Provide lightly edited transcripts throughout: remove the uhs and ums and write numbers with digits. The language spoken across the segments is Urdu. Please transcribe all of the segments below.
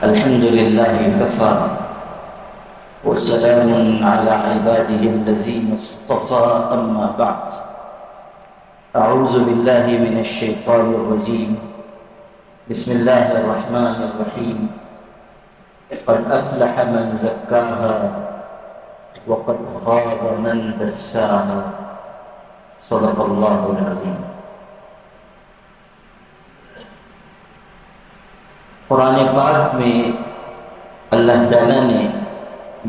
الحمد لله كفى وسلام على عباده الذين اصطفى أما بعد أعوذ بالله من الشيطان الرجيم بسم الله الرحمن الرحيم قد أفلح من زكاها وقد خاب من دساها صدق الله العظيم۔ قرآن پاک میں اللہ تعالیٰ نے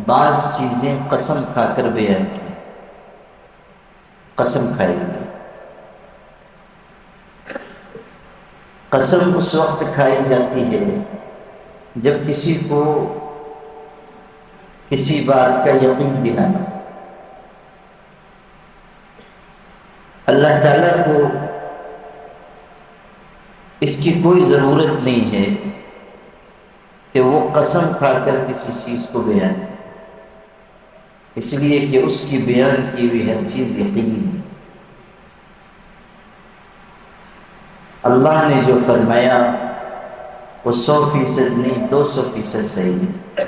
بعض چیزیں قسم کھا کر بیان کی۔ قسم کھائی گئی، قسم اس وقت کھائی جاتی ہے جب کسی کو کسی بات کا یقین دلانا۔ اللہ تعالیٰ کو اس کی کوئی ضرورت نہیں ہے کہ وہ قسم کھا کر کسی چیز کو بیان کرے، اس لیے کہ اس کی بیان کی ہوئی ہر چیز یقینی ہے۔ اللہ نے جو فرمایا وہ 100% نہیں 200% صحیح ہے۔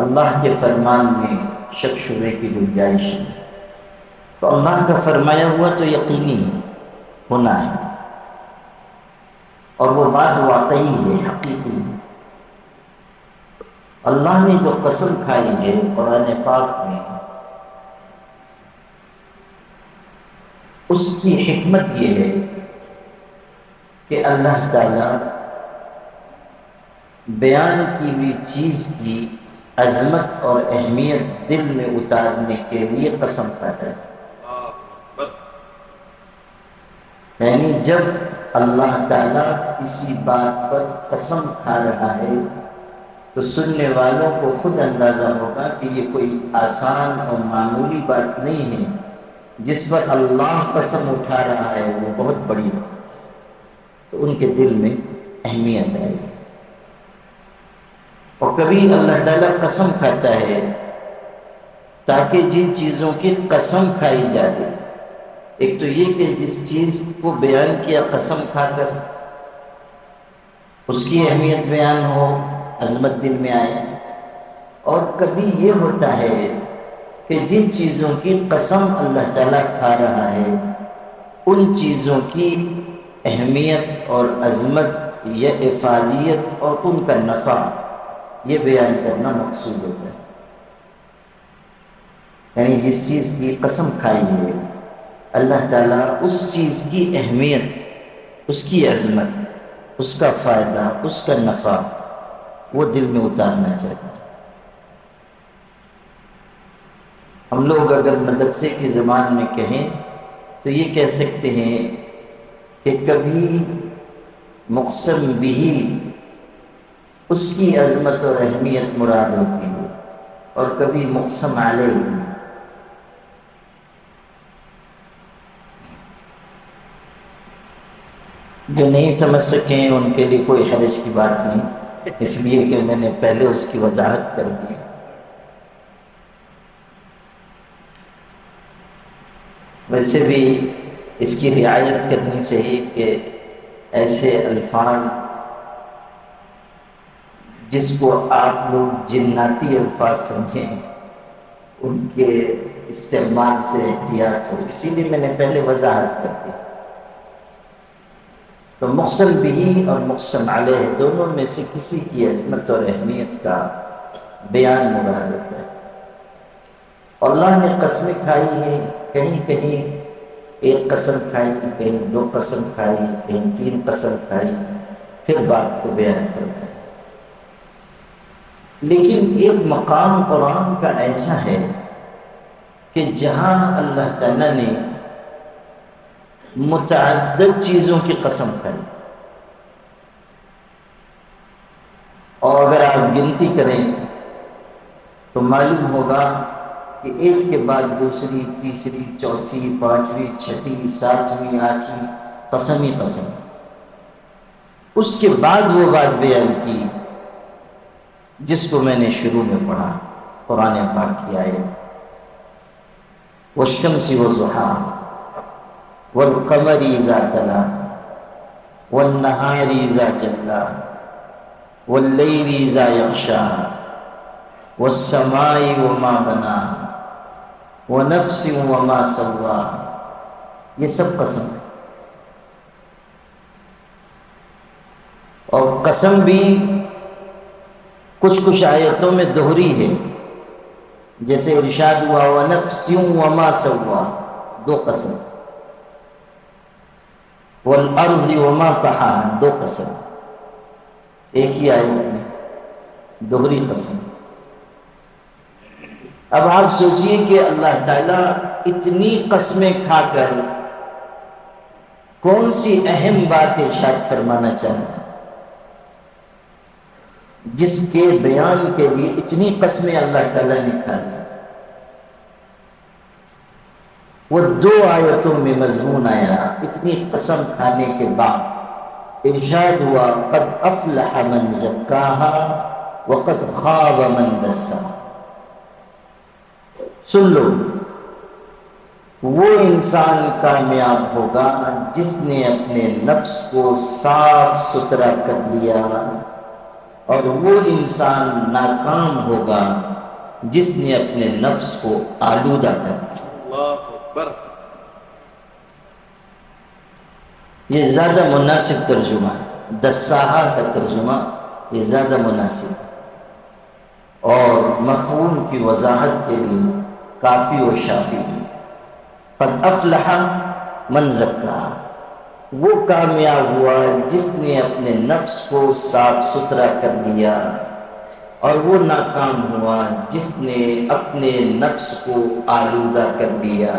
اللہ کے فرمان میں شک شبے کی گنجائش ہے، تو اللہ کا فرمایا ہوا تو یقینی ہونا ہے، اور وہ بات واقعی ہے، حقیقی ہے۔ اللہ نے جو قسم کھائی ہے قرآن پاک میں، اس کی حکمت یہ ہے کہ اللہ تعالیٰ بیان کی ہوئی چیز کی عظمت اور اہمیت دل میں اتارنے کے لیے قسم کھاتا ہے۔ یعنی جب اللہ تعالیٰ کسی بات پر قسم کھا رہا ہے تو سننے والوں کو خود اندازہ ہوگا کہ یہ کوئی آسان اور معمولی بات نہیں ہے، جس پر اللہ قسم اٹھا رہا ہے وہ بہت بڑی بات ہے، تو ان کے دل میں اہمیت آئے گی۔ اور کبھی اللہ تعالیٰ قسم کھاتا ہے تاکہ جن چیزوں کی قسم کھائی جائے، ایک تو یہ کہ جس چیز کو بیان کیا قسم کھا کر اس کی اہمیت بیان ہو، عظمت دل میں آئے، اور کبھی یہ ہوتا ہے کہ جن چیزوں کی قسم اللہ تعالیٰ کھا رہا ہے ان چیزوں کی اہمیت اور عظمت یا افادیت اور ان کا نفع یہ بیان کرنا مقصود ہوتا ہے۔ یعنی جس چیز کی قسم کھائی ہے اللہ تعالیٰ اس چیز کی اہمیت، اس کی عظمت، اس کا فائدہ، اس کا نفع وہ دل میں اتارنا چاہتا ہے۔ ہم لوگ اگر مدرسے کی زبان میں کہیں تو یہ کہہ سکتے ہیں کہ کبھی مقسم بھی اس کی عظمت اور اہمیت مراد ہوتی ہے، اور کبھی مقسم علیہ۔ جو نہیں سمجھ سکیں ان کے لیے کوئی حرج کی بات نہیں، اس لیے کہ میں نے پہلے اس کی وضاحت کر دی۔ ویسے بھی اس کی رعایت کرنی چاہیے کہ ایسے الفاظ جس کو آپ لوگ جناتی الفاظ سمجھیں ان کے استعمال سے احتیاط ہو، اسی لیے میں نے پہلے وضاحت کر دی۔ تو مقسم بھی اور مقسم علیہ دونوں میں سے کسی کی عظمت اور اہمیت کا بیان مراد ہوتا ہے۔ اور اللہ نے قسمیں کھائی ہیں، کہیں کہیں ایک قسم کھائی، کہیں 2 قسم کھائی، کہیں 3 قسم کھائی، پھر بات کو بیان فرمایا۔ لیکن ایک مقام قرآن کا ایسا ہے کہ جہاں اللہ تعالیٰ نے متعدد چیزوں کی قسم کھائی، اور اگر آپ گنتی کریں تو معلوم ہوگا کہ ایک کے بعد دوسری، تیسری، چوتھی، پانچویں، چھٹی، ساتویں، آٹھویں قسم ہی قسم۔ اس کے بعد وہ بات بیان کی جس کو میں نے شروع میں پڑھا، قرآن پاک کی آیت والشمس وضحاها والقمر اذا تلاها والنہار اذا جلاها واللیل اذا یغشا والسماء وما بنا ونفس وما سوا، یہ سب قسم ہے. اور قسم بھی کچھ آیتوں میں دوہری ہے، جیسے ارشاد ہوا ونفس وما سوا، دو قسم. والارض وما طحاها، دو قسم. ایک ہی آیت میں دوہری قسم. اب آپ سوچئے کہ اللہ تعالیٰ اتنی قسمیں کھا کر کون سی اہم بات ارشاد فرمانا چاہتا ہے جس کے بیان کے لیے اتنی قسمیں اللہ تعالیٰ نے کھا لی. وہ دو آیتوں میں مضمون آیا. اتنی قسم کھانے کے بعد ارشاد ہوا قد افلح من زکاها وقد خاب من دساها. سن لو، وہ انسان کامیاب ہوگا جس نے اپنے نفس کو صاف ستھرا کر لیا، اور وہ انسان ناکام ہوگا جس نے اپنے نفس کو آلودہ کر لیا. اللہ اکبر. یہ زیادہ مناسب ترجمہ ہے، دساہا کا ترجمہ یہ زیادہ مناسب ہے، اور مفہوم کی وضاحت کے لیے کافی و شافی ہے. قد افلح من زکاہا، وہ کامیاب ہوا جس نے اپنے نفس کو صاف ستھرا کر لیا، اور وہ ناکام ہوا جس نے اپنے نفس کو آلودہ کر لیا.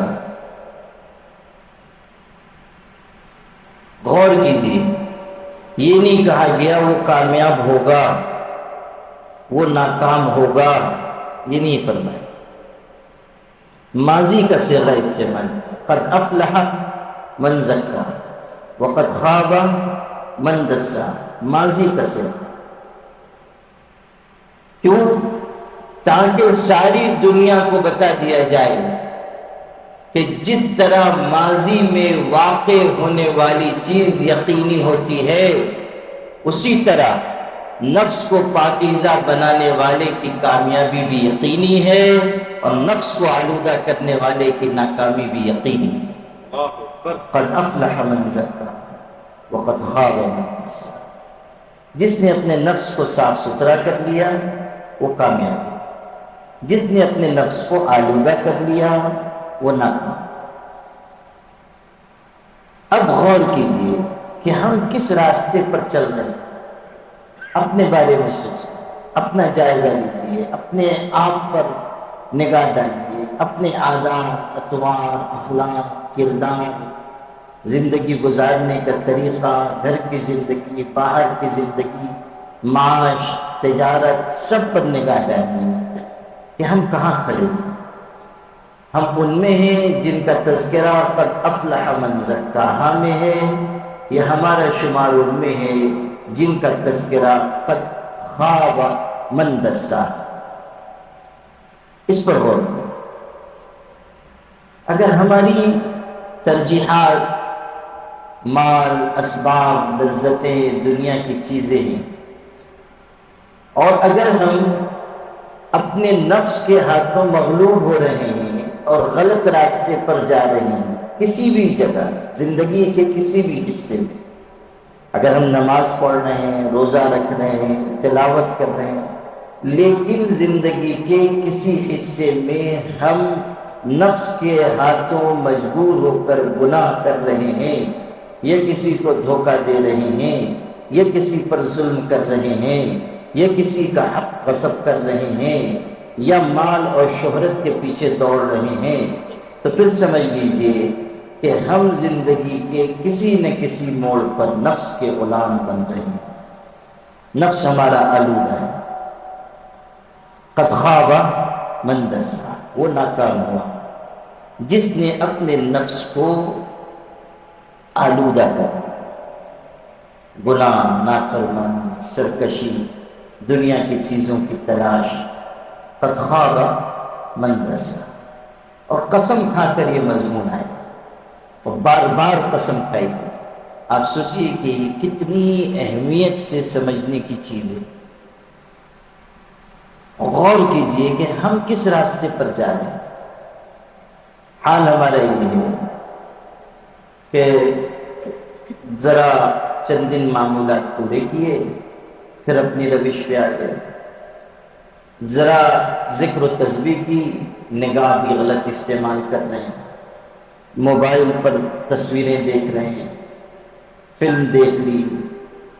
غور کیجیے، یہ نہیں کہا گیا وہ کامیاب ہوگا وہ ناکام ہوگا، یہ نہیں فرمایا. ماضی کا صیغہ استعمال، قد افلح من زکا وقد خاب من دسا، ماضی کا صیغہ. کیوں؟ تاکہ ساری دنیا کو بتا دیا جائے کہ جس طرح ماضی میں واقع ہونے والی چیز یقینی ہوتی ہے، اسی طرح نفس کو پاکیزہ بنانے والے کی کامیابی بھی یقینی ہے، اور نفس کو آلودہ کرنے والے کی ناکامی بھی یقینی ہے. قد افلح من زکا وقد خاب من دسا. جس نے اپنے نفس کو صاف ستھرا کر لیا وہ کامیاب ہے، جس نے اپنے نفس کو آلودہ کر لیا وہ ناکام. اب غور کیجیے کہ ہم کس راستے پر چل رہے ہیں. اپنے بارے میں سوچیں، اپنا جائزہ لیجیے، اپنے آپ پر نگاہ ڈالیے، اپنے عادات، اطوار، اخلاق، کردار، زندگی گزارنے کا طریقہ، گھر کی زندگی، باہر کی زندگی، معاش، تجارت، سب پر نگاہ ڈالیے کہ ہم کہاں کھڑے ہیں. ہم ان میں ہیں جن کا تذکرہ قد افلح من زکاہا میں ہے، یا ہمارا شمار ان میں ہے جن کا تذکرہ قد خاب من دسا. اس پر غور کریں. اگر ہماری ترجیحات مال، اسباب، لذتیں، دنیا کی چیزیں ہیں، اور اگر ہم اپنے نفس کے ہاتھوں مغلوب ہو رہے ہیں اور غلط راستے پر جا رہے ہیں، کسی بھی جگہ زندگی کے کسی بھی حصے میں، اگر ہم نماز پڑھ رہے ہیں، روزہ رکھ رہے ہیں، تلاوت کر رہے ہیں، لیکن زندگی کے کسی حصے میں ہم نفس کے ہاتھوں مجبور ہو کر گناہ کر رہے ہیں، یا کسی کو دھوکہ دے رہے ہیں، یا کسی پر ظلم کر رہے ہیں، یا کسی کا حق غصب کر رہے ہیں، یا مال اور شہرت کے پیچھے دوڑ رہے ہیں، تو پھر سمجھ لیجئے کہ ہم زندگی کے کسی نہ کسی موڑ پر نفس کے غلام بن رہے ہیں. نفس ہمارا آلودہ ہے. قد خاب من دسا، وہ ناکام ہوا جس نے اپنے نفس کو آلودہ کر دیا. گناہ، نافرمانی، سرکشی، دنیا کی چیزوں کی تلاش. قد خاب من دسا. اور قسم کھا کر یہ مضمون آیا، اور بار بار قسم کھائی. آپ سوچئے کہ یہ کتنی اہمیت سے سمجھنے کی چیز ہے. غور کیجئے کہ ہم کس راستے پر جا رہے ہیں۔ حال ہمارا یہ ہے کہ ذرا چند دن معمولات پورے کیے، پھر اپنی روش پہ آ گئے، ذرا ذکر و تسبیح کی، نگاہ بھی غلط استعمال کر رہے ہیں، موبائل پر تصویریں دیکھ رہے ہیں، فلم دیکھ لی،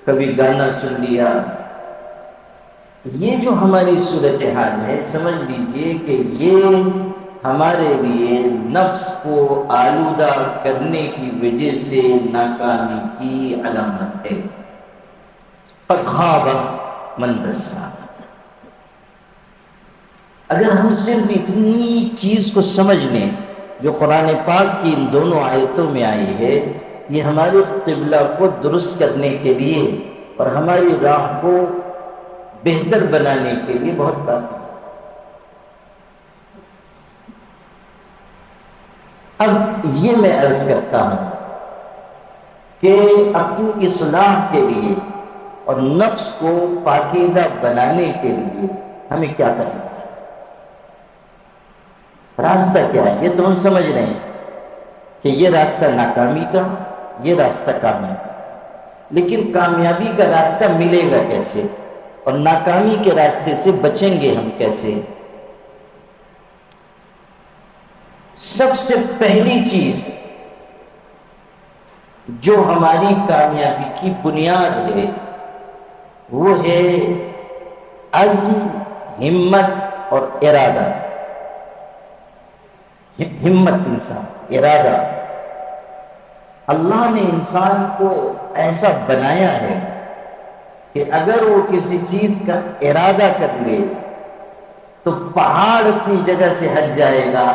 کبھی گانا سن لیا۔ یہ جو ہماری صورتحال ہے، سمجھ لیجئے کہ یہ ہمارے لیے نفس کو آلودہ کرنے کی وجہ سے ناکامی کی علامت ہے۔ قد خاب من دسا۔ اگر ہم صرف اتنی چیز کو سمجھ لیں جو قرآن پاک کی ان دونوں آیتوں میں آئی ہے، یہ ہمارے قبلہ کو درست کرنے کے لیے اور ہماری راہ کو بہتر بنانے کے لیے بہت کافی ہے۔ اب یہ میں عرض کرتا ہوں کہ اپنی اصلاح کے لیے اور نفس کو پاکیزہ بنانے کے لیے ہمیں کیا کرنا ہے، راستہ کیا ہے؟ یہ تو ہم سمجھ رہے ہیں کہ یہ راستہ ناکامی کا، یہ راستہ کامیابی کا، لیکن کامیابی کا راستہ ملے گا کیسے اور ناکامی کے راستے سے بچیں گے ہم کیسے؟ سب سے پہلی چیز جو ہماری کامیابی کی بنیاد ہے وہ ہے عزم، ہمت اور ارادہ۔ ہمت، انسان، ارادہ۔ اللہ نے انسان کو ایسا بنایا ہے کہ اگر وہ کسی چیز کا ارادہ کر لے تو پہاڑ اپنی جگہ سے ہٹ جائے گا،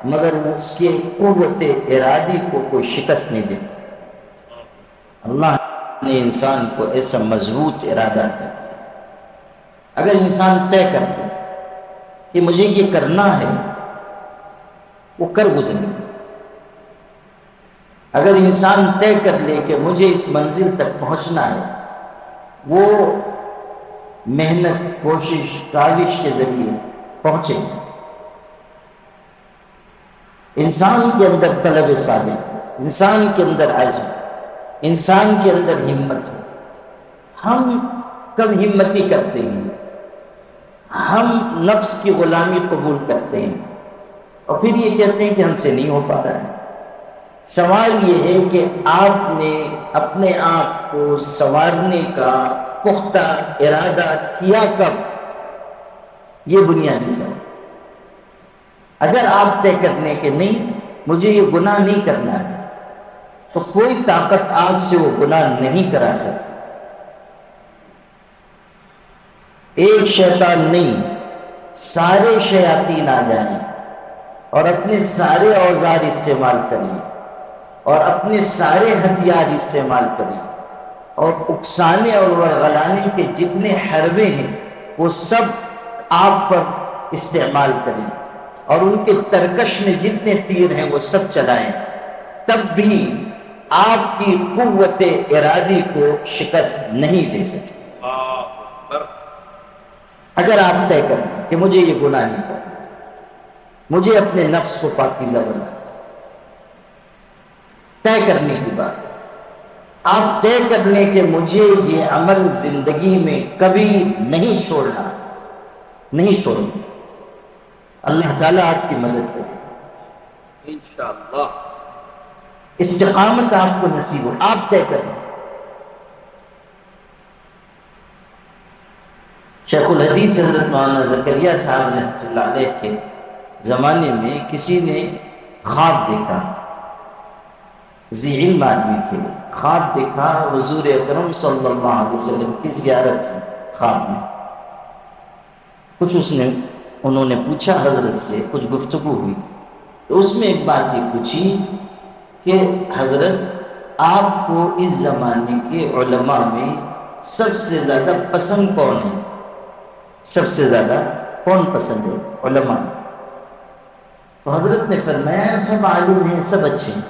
مگر اس کے قوت ارادی کو کوئی شکست نہیں دے۔ اللہ نے انسان کو ایسا مضبوط ارادہ کر دیا۔ اگر انسان طے کر لے کہ مجھے یہ کرنا ہے، وہ کر گزرے گا۔ اگر انسان طے کر لے کہ مجھے اس منزل تک پہنچنا ہے، وہ محنت، کوشش، کاوش کے ذریعے پہنچے گا۔ انسان کے اندر طلب صادق، انسان کے اندر عزم، انسان کے اندر ہمت ہو۔ ہم کب ہمتی کرتے ہیں؟ ہم نفس کی غلامی قبول کرتے ہیں اور پھر یہ کہتے ہیں کہ ہم سے نہیں ہو پا رہا ہے۔ سوال یہ ہے کہ آپ نے اپنے آپ کو سنوارنے کا پختہ ارادہ کیا کب؟ یہ بنیادی سوال۔ اگر آپ طے کرنے کے نہیں، مجھے یہ گناہ نہیں کرنا ہے، تو کوئی طاقت آپ سے وہ گناہ نہیں کرا سکتی۔ ایک شیطان نہیں، سارے شیاطین آ جائیں اور اپنے سارے اوزار استعمال کریں اور اپنے سارے ہتھیار استعمال کریں اور اکسانے اور ورغلانے کے جتنے حربے ہیں وہ سب آپ پر استعمال کریں اور ان کے ترکش میں جتنے تیر ہیں وہ سب چلائیں، تب بھی آپ کی قوت ارادی کو شکست نہیں دے سکتے۔ اگر آپ طے کریں کہ مجھے یہ گناہ نہیں کرنا، مجھے اپنے نفس کو پاکیزہ بنانا، طے کرنے کی بات ہے۔ آپ طے کر لیں کہ مجھے یہ عمل زندگی میں کبھی نہیں چھوڑنا، نہیں چھوڑنا، اللہ تعالیٰ آپ کی مدد کرے، انشاءاللہ استقامت آپ کو نصیب ہو۔ آپ طے کریں۔ شیخ الحدیث حضرت مولانا زکریا صاحب رحمۃ اللہ علیہ کے زمانے میں کسی نے خواب دیکھا، ذی علم آدمی تھے، خواب دیکھا حضور اکرم صلی اللہ علیہ وسلم کی زیارت میں، خواب میں کچھ انہوں نے پوچھا حضرت سے، کچھ گفتگو ہوئی تو اس میں ایک بات یہ پوچھی کہ حضرت آپ کو اس زمانے کے علماء میں سب سے زیادہ پسند کون ہے؟ سب سے زیادہ کون پسند ہے علماء؟ تو حضرت نے فرمایا سب عالم ہیں، سب اچھے ہیں۔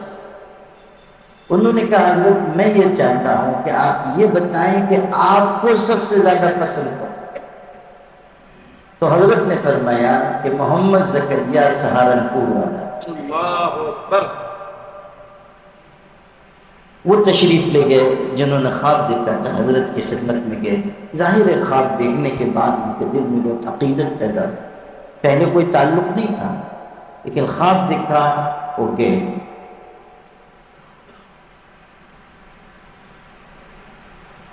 انہوں نے کہا حضرت میں یہ چاہتا ہوں کہ آپ یہ بتائیں کہ آپ کو سب سے زیادہ پسند کون؟ تو تو حضرت نے فرمایا کہ محمد زکریا سہارنپور والا، اللہ اکبر، وہ تشریف لے گئے جنہوں نے خواب دیکھا تھا، حضرت کی خدمت میں گئے۔ ظاہر ہے خواب دیکھنے کے بعد ان کے دل میں بہت عقیدت پیدا ہوئی، پہلے کوئی تعلق نہیں تھا لیکن خواب دیکھا، وہ گئے۔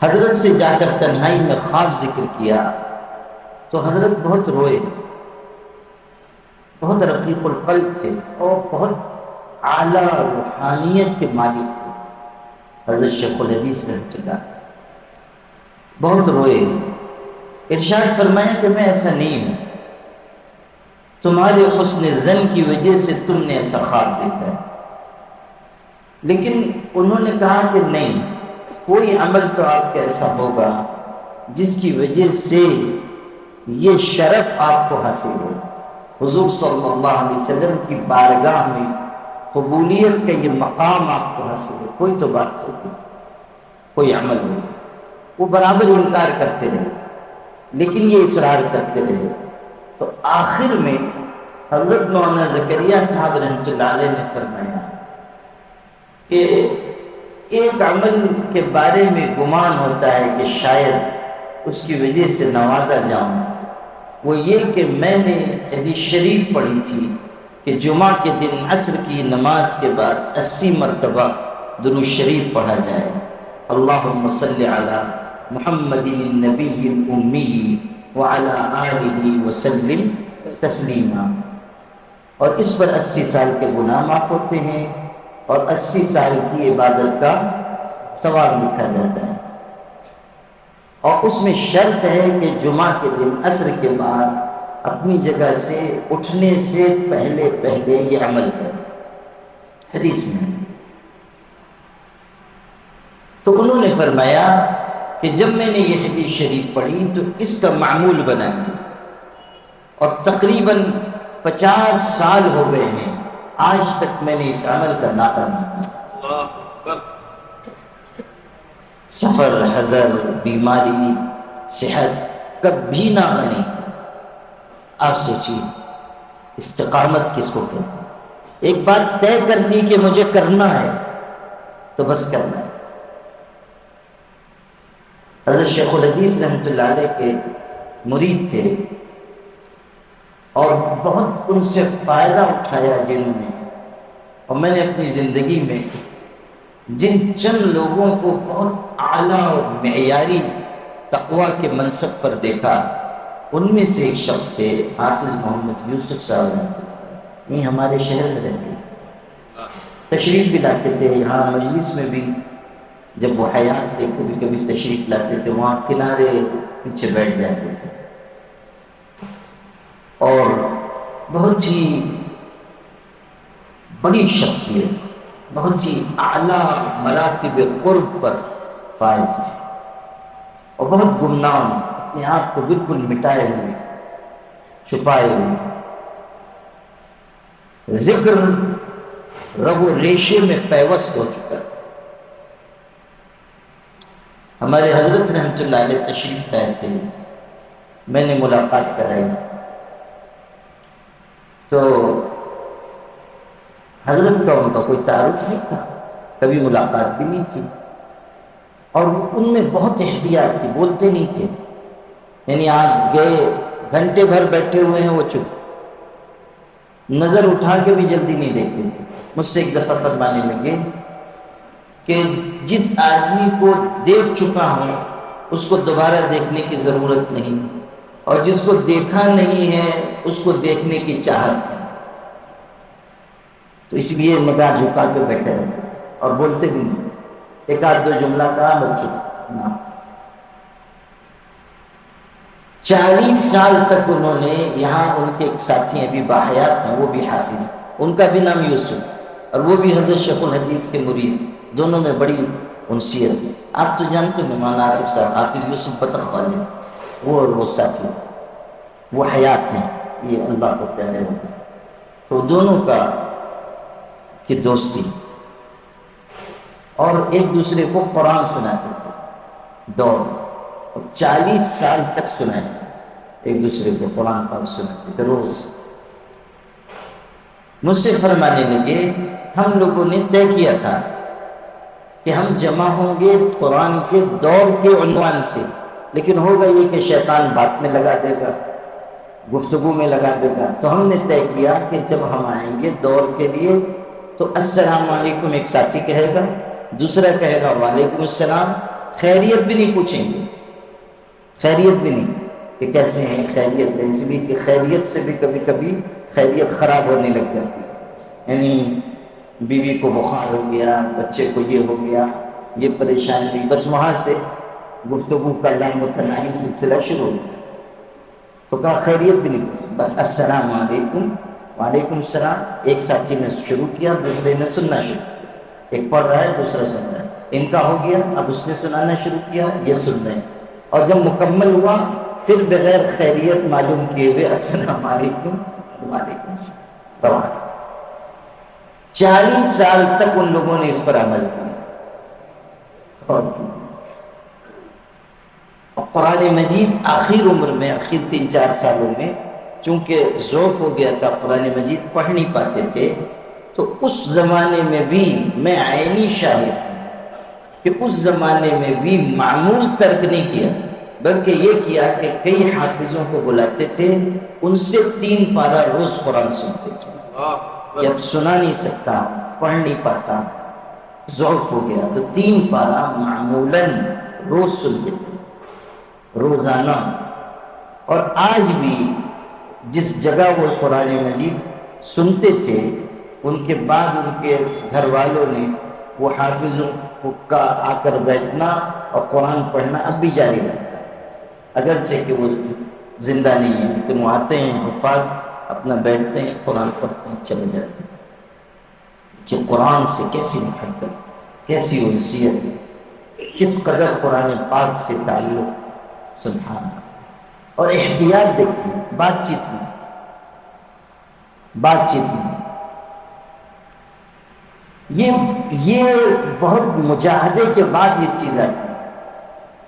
حضرت سے جا کر تنہائی میں خواب ذکر کیا تو حضرت بہت روئے، بہت رقیق القلب تھے اور بہت اعلیٰ روحانیت کے مالک تھے حضرت شیخ الحدیث رحمۃ اللہ، بہت روئے۔ ارشاد فرمایا کہ میں ایسا نہیں ہوں، تمہارے حسن ظن کی وجہ سے تم نے ایسا خواب دیکھا ہے، لیکن انہوں نے کہا کہ نہیں، کوئی عمل تو آپ کا ایسا ہوگا جس کی وجہ سے یہ شرف آپ کو حاصل ہو، حضور صلی اللہ علیہ وسلم کی بارگاہ میں قبولیت کا یہ مقام آپ کو حاصل ہو، کوئی تو بات ہوگی، کوئی عمل ہو۔ وہ برابر انکار کرتے رہے لیکن یہ اصرار کرتے رہے، تو آخر میں حضرت مولانا زکریا صاحب رحمۃ اللہ علیہ نے فرمایا کہ ایک عمل کے بارے میں گمان ہوتا ہے کہ شاید اس کی وجہ سے نوازا جاؤں، وہ یہ کہ میں نے حدیث شریف پڑھی تھی کہ جمعہ کے دن عصر کی نماز کے بعد 80 مرتبہ درود شریف پڑھا جائے، اللہم صلی علی محمد النبی الامی وعلی آلہ وسلم تسلیما، اور اس پر 80 سال کے گناہ معاف ہوتے ہیں اور 80 سال کی عبادت کا ثواب لکھا جاتا ہے، اور اس میں شرط ہے کہ جمعہ کے دن عصر کے بعد اپنی جگہ سے اٹھنے سے پہلے یہ عمل کرے، حدیث میں۔ تو انہوں نے فرمایا کہ جب میں نے یہ حدیث شریف پڑھی تو اس کا معمول بنا لیا، اور تقریباً 50 سال ہو گئے ہیں، آج تک میں نے اس عمل کا ناکام نہیں کیا۔ اللہ اکبر، سفر، حضر، بیماری، صحت کبھی نہ آنے۔ آپ سوچیے استقامت کس کو کہتے ہیں؟ ایک بات طے کر لی کہ مجھے کرنا ہے تو بس کرنا ہے۔ حضرت شیخ الحدیث رحمۃ اللہ علیہ کے مرید تھے اور بہت ان سے فائدہ اٹھایا جنہوں نے، اور میں نے اپنی زندگی میں جن چند لوگوں کو بہت اعلیٰ اور معیاری تقویٰ کے منصب پر دیکھا، ان میں سے ایک شخص تھے حافظ محمد یوسف صاحب رحمۃ اللہ، یہ ہمارے شہر میں رہتے تھے، تشریف بھی لاتے تھے یہاں مجلس میں بھی، جب وہ حیات تھے کبھی کبھی تشریف لاتے تھے، وہاں کنارے پیچھے بیٹھ جاتے تھے، اور بہت ہی بڑی شخصیت، بہت ہی اعلیٰ مراتب قرب پر فائز تھے، اور بہت گمنام، اپنے آپ کو بالکل مٹائے ہوئے، چھپائے ہوئے، ذکر رگ و ریشے میں پیوست ہو چکا تھا۔ ہمارے حضرت رحمۃ اللہ علیہ تشریف لائے تھے، میں نے ملاقات کرائی تو حضرت کا ان کا کوئی تعارف نہیں تھا، کبھی ملاقات بھی نہیں تھی، اور ان میں بہت احتیاط تھی، بولتے نہیں تھے، یعنی آج گئے گھنٹے بھر بیٹھے ہوئے ہیں وہ چپ، نظر اٹھا کے بھی جلدی نہیں دیکھتے تھے۔ مجھ سے ایک دفعہ فرمانے لگے کہ جس آدمی کو دیکھ چکا ہوں اس کو دوبارہ دیکھنے کی ضرورت نہیں، اور جس کو دیکھا نہیں ہے اس کو دیکھنے کی چاہت ہے، تو اس لیے نگاہ جھکا کے بیٹھے رہتے اور بولتے بھی نہیں، ایک آدھ دو جملہ کہا بس چپ نہ۔ 40 سال تک انہوں نے یہاں، ان کے ایک ساتھی ابھی باحیات ہیں، وہ بھی حافظ، ان کا بھی نام یوسف، اور وہ بھی حضرت شیخ الحدیث کے مرید، دونوں میں بڑی انسیت۔ آپ تو جانتے ہیں مولانا آصف صاحب، حافظ یوسف بطخ والے، وہ اور وہ ساتھی، وہ حیات ہیں، یہ اللہ کو پیارے ہو گئے، تو دونوں کا کی دوستی، اور ایک دوسرے کو قرآن سناتے تھے دور، اور 40 سال تک سنائے۔ ایک دوسرے کو قرآن پاک سناتے تھے روز. مجھ سے فرمانے لگے ہم لوگوں نے طے کیا تھا کہ ہم جمع ہوں گے قرآن کے دور کے عنوان سے، لیکن ہوگا یہ کہ شیطان بات میں لگا دے گا، گفتگو میں لگا دے گا. تو ہم نے طے کیا کہ جب ہم آئیں گے دور کے لیے تو السلام علیکم ایک ساتھی کہے گا، دوسرا کہے گا وعلیکم السلام. خیریت بھی نہیں پوچھیں گے، خیریت بھی نہیں کہ کیسے ہیں، خیریت ہے، اس لیے کہ خیریت سے بھی کبھی کبھی خیریت خراب ہونے لگ جاتی ہے. یعنی بیوی کو بخار ہو گیا، بچے کو یہ ہو گیا، یہ پریشانی ہوئی، بس وہاں سے گفتگو کا لامتناہی سلسلہ شروع ہو گیا. تو کہا خیریت بھی نہیں پوچھی، بس السلام علیکم وعلیکم السلام. ایک ساتھی نے شروع کیا، دوسرے نے سننا شروع کیا. ایک پڑھ رہا ہے دوسرا سن رہا ہے، ان کا ہو گیا، اب اس نے سنانا شروع کیا، یہ سن رہے ہیں. اور جب مکمل ہوا پھر بغیر خیریت معلوم کیے ہوئے السلام علیکم وعلیکم السلام روانہ. 40 سال تک ان لوگوں نے اس پر عمل کیا. اور قرآن مجید آخر عمر میں، آخر 3-4 سالوں میں چونکہ ضعف ہو گیا تھا، قرآن مجید پڑھ نہیں پاتے تھے، تو اس زمانے میں بھی میں عینی شاہد ہوں کہ اس زمانے میں بھی معمول ترک نہیں کیا، بلکہ یہ کیا کہ کئی حافظوں کو بلاتے تھے، ان سے 3 پارہ روز قرآن سنتے تھے. کہ اب سنا نہیں سکتا، پڑھ نہیں پاتا، ضعف ہو گیا، تو 3 پارہ معمولاً روز سنتے تھے، روزانہ. اور آج بھی جس جگہ وہ قرآن مجید سنتے تھے، ان کے بعد ان کے گھر والوں نے وہ حافظوں کا آ کر بیٹھنا اور قرآن پڑھنا اب بھی جاری رکھا. اگرچہ کہ وہ زندہ نہیں ہیں، لیکن وہ آتے ہیں حفاظ، اپنا بیٹھتے ہیں، قرآن پڑھتے ہیں، چلے جاتے ہیں. کہ قرآن سے کیسی محبت، کیسی انسیت، کس قدر قرآن پاک سے تعلق. سبحان اللہ. اور احتیاط دیکھیے بات چیت میں، بات چیت میں یہ بہت مجاہدے کے بعد یہ چیز آتی ہے.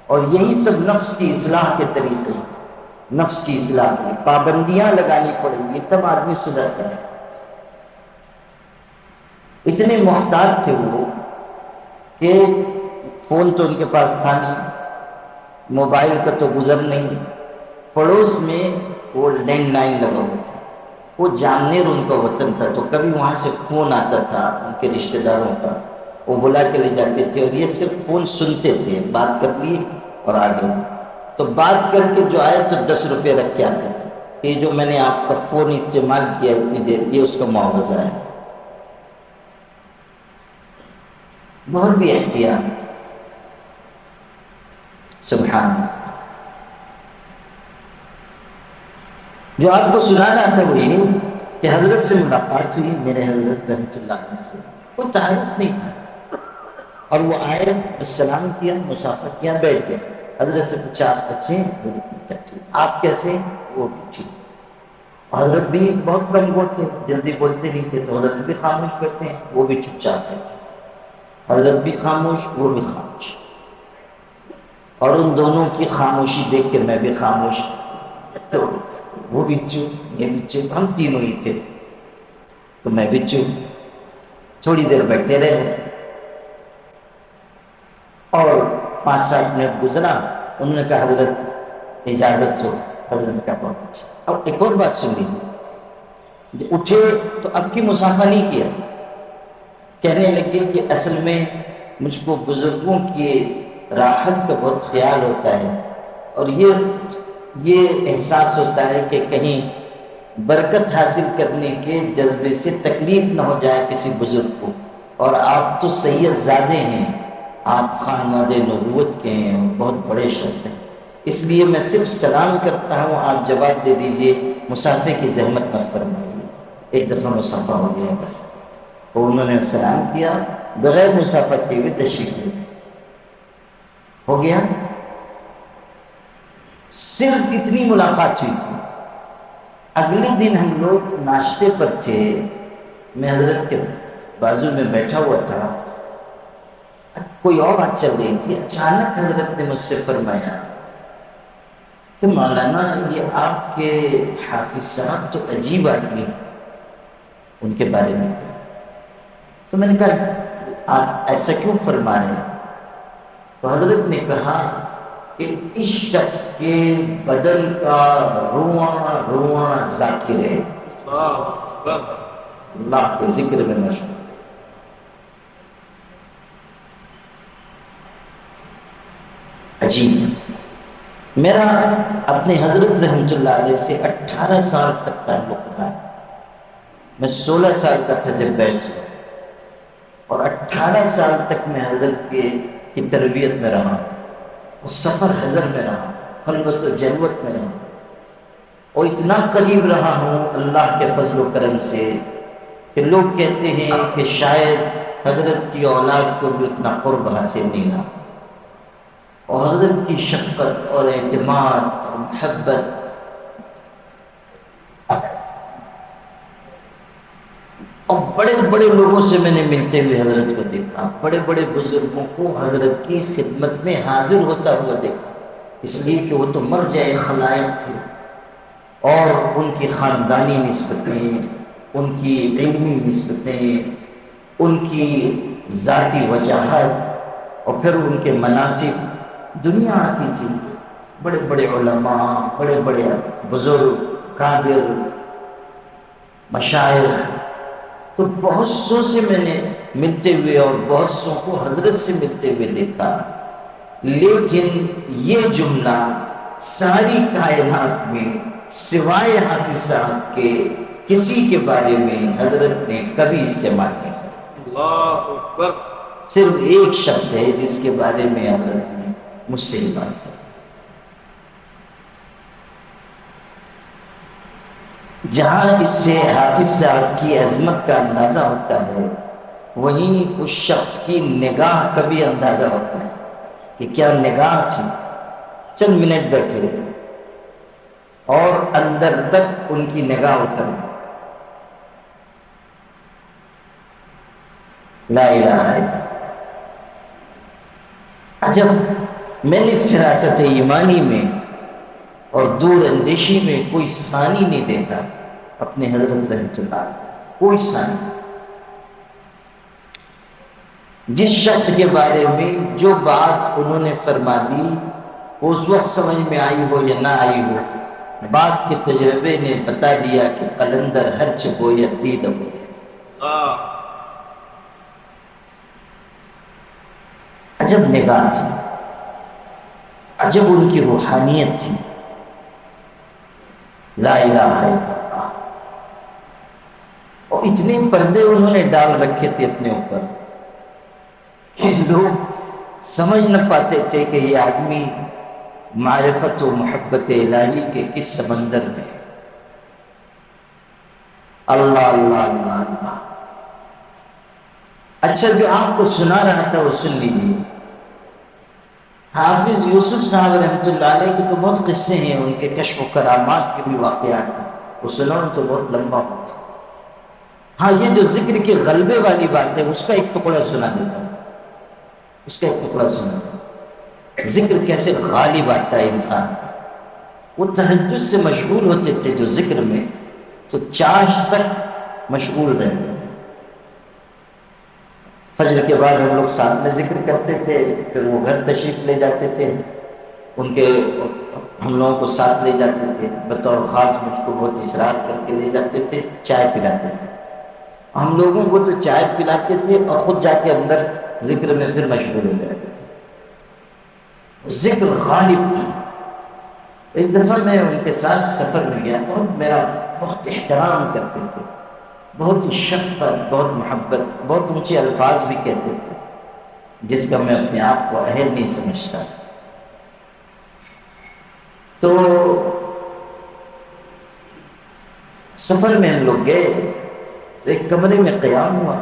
اور یہی سب نفس کی اصلاح کے طریقے ہیں. نفس کی اصلاح میں پابندیاں لگانی پڑیں گی تب آدمی سدھرتا ہے. اتنے محتاط تھے وہ کہ فون تو ان کے پاس تھا نہیں، موبائل کا تو گزر نہیں. پڑوس میں وہ لینڈ لائن لگا ہوا تھا، وہ جامنیر ان کا وطن تھا، تو کبھی وہاں سے فون آتا تھا ان کے رشتہ داروں کا، وہ بلا کے لے جاتے تھے، اور یہ صرف فون سنتے تھے، بات کر لی اور آگے. تو بات کر کے جو آئے تو 10 روپے رکھ کے آتے تھے کہ یہ جو میں نے آپ کا فون استعمال کیا اتنی دیر، یہ اس کا معاوضہ ہے. بہت ہی احتیاط. سبحان اللہ. جو آپ کو سنانا تھا وہ یہ کہ حضرت سے ملاقات ہوئی، میرے حضرت رحمۃ اللہ علیہ سے، کوئی تعارف نہیں تھا، اور وہ آئے، السلام کیا، مسافہ کیا، بیٹھ گئے. حضرت سے پوچھا آپ اچھے ہیں؟ حضرت نے کہا ٹھیک. آپ کیسے ہیں؟ وہ بھی ٹھیک. حضرت بھی بہت کم گو تھے، جلدی بولتے نہیں تھے، تو حضرت بھی خاموش بیٹھے ہیں، وہ بھی چپ چاپ ہے. حضرت بھی خاموش، وہ بھی خاموش. اور ان دونوں کی خاموشی دیکھ کے میں بھی خاموش، تو وہ بھی چپ، یہ بھی چپ، ہم تینوں ہی تھے. تو میں بھی چپ. تھوڑی دیر بیٹھے رہے اور 5-7 منٹ گزرا. انہوں نے کہا حضرت اجازت ہو. حضرت نے کہا بہت اچھا. اب ایک اور بات سن لیجیے. اٹھے تو اب کی مسافہ نہیں کیا. کہنے لگے کہ اصل میں مجھ کو بزرگوں کی راحت کا بہت خیال ہوتا ہے، اور یہ احساس ہوتا ہے کہ کہیں برکت حاصل کرنے کے جذبے سے تکلیف نہ ہو جائے کسی بزرگ کو. اور آپ تو سید زادے ہیں، آپ خانواد نبوت کے ہیں، بہت بڑے شخص ہیں، اس لیے میں صرف سلام کرتا ہوں، آپ جواب دے دیجئے، مسافے کی زحمت مت فرمائیے. ایک دفعہ مسافہ ہو گیا بس. اور انہوں نے سلام کیا، بغیر مسافہ کیے ہوئے تشریف لے گئے. ہو گیا. صرف اتنی ملاقات ہوئی تھی. اگلے دن ہم لوگ ناشتے پر تھے، میں حضرت کے بازو میں بیٹھا ہوا تھا، کوئی اور بات چل رہی تھی. اچانک حضرت نے مجھ سے فرمایا کہ مولانا یہ آپ کے حافظ صاحب تو عجیب آدمی ہیں، ان کے بارے میں کہا۔ تو میں نے کہا آپ ایسا کیوں فرما رہے ہیں؟ تو حضرت نے کہا کہ اس شخص کے بدن کا رواں رواں ذاکر ہے، اللہ اکبر اللہ کے ذکر میں مشغول۔ عجیب۔ میرا اپنے حضرت رحمۃ اللہ علیہ سے 18 سال تک تعلق تھا۔ میں 16 سال کا تھا جب بیعت ہوا، اور 18 سال تک میں حضرت کی تربیت میں رہا، اور سفر حضر میں رہا، خلوت و جلوت میں رہا، اور اتنا قریب رہا ہوں اللہ کے فضل و کرم سے کہ لوگ کہتے ہیں کہ شاید حضرت کی اولاد کو بھی اتنا قرب حاصل نہیں رہا، اور حضرت کی شفقت اور اعتماد اور محبت اور بڑے بڑے لوگوں سے میں نے ملتے ہوئے حضرت کو دیکھا، بڑے بڑے بزرگوں کو حضرت کی خدمت میں حاضر ہوتا ہوا دیکھا، اس لیے کہ وہ تو مرجع خلائق تھے، اور ان کی خاندانی نسبتیں، ان کی علمی نسبتیں، ان کی ذاتی وجاہت، اور پھر ان کے مناسب، دنیا آتی تھی، بڑے بڑے علماء، بڑے بڑے بزرگ، کابر، مشائخ، تو بہت سو سے میں نے ملتے ہوئے اور بہت سو کو حضرت سے ملتے ہوئے دیکھا، لیکن یہ جملہ ساری کائنات میں سوائے حافظ صاحب کے کسی کے بارے میں حضرت نے کبھی استعمال نہیں کیا۔ اللہ اکبر صرف ایک شخص ہے جس کے بارے میں حضرت نے مجھ سے یہ بات فرمائی۔ جہاں اس سے حافظ صاحب کی عظمت کا اندازہ ہوتا ہے، وہیں اس شخص کی نگاہ کا بھی اندازہ ہوتا ہے کہ کیا نگاہ تھی۔ چند منٹ بیٹھے اور اندر تک ان کی نگاہ اتر گئی۔ لا الہ الا اللہ۔ عجب، میں نے فراست ایمانی میں اور دور اندیشی میں کوئی ثانی نہیں دیکھا اپنے حضرت رحمۃ اللہ علیہ، کوئی ثانی۔ جس شخص کے بارے میں جو بات انہوں نے فرما دی، اس وقت سمجھ میں آئی ہو یا نہ آئی ہو، بات کے تجربے نے بتا دیا کہ قلندر ہر چبویت دید ہو۔ عجب نگاہ تھی، عجب ان کی روحانیت تھی۔ لا الہ الا اللہ۔ اور اتنے پردے انہوں نے ڈال رکھے تھے اپنے اوپر کہ لوگ سمجھ نہ پاتے تھے کہ یہ آدمی معرفت و محبت الہی کے کس سمندر میں ہے۔ اللہ اللہ اللہ اللہ۔ اچھا، جو آپ کو سنا رہا تھا وہ سن لیجیے۔ حافظ یوسف صاحب رحمۃ اللہ علیہ کے تو بہت قصے ہیں، ان کے کشف و کرامات کے بھی واقعات ہیں، وہ سناؤں تو بہت لمبا ہوتا ہے۔ ہاں، یہ جو ذکر کے غلبے والی بات ہے اس کا ایک ٹکڑا سنا دیتا ہوں، اس کا ایک ٹکڑا سنا دیتا ہوں۔ ذکر کیسے غالب آتا ہے انسان کا۔ وہ تہجد سے مشغول ہوتے تھے جو ذکر میں، تو چاش تک مشغول رہتے تھے۔ فجر کے بعد ہم لوگ ساتھ میں ذکر کرتے تھے، پھر وہ گھر تشریف لے جاتے تھے، ان کے ہم لوگوں کو ساتھ لے جاتے تھے، بطور خاص مجھ کو بہت اصرار کر کے لے جاتے تھے، چائے پلاتے تھے۔ ہم لوگوں کو تو چائے پلاتے تھے اور خود جا کے اندر ذکر میں پھر مشغول ہو جاتے تھے۔ ذکر غالب تھا۔ ایک دفعہ میں ان کے ساتھ سفر میں گیا، میرا بہت احترام کرتے تھے، بہت ہی شفقت، بہت محبت، بہت اونچے الفاظ بھی کہتے تھے جس کا میں اپنے آپ کو اہل نہیں سمجھتا۔ تو سفر میں ہم لوگ گئے، ایک کمرے میں قیام ہوا۔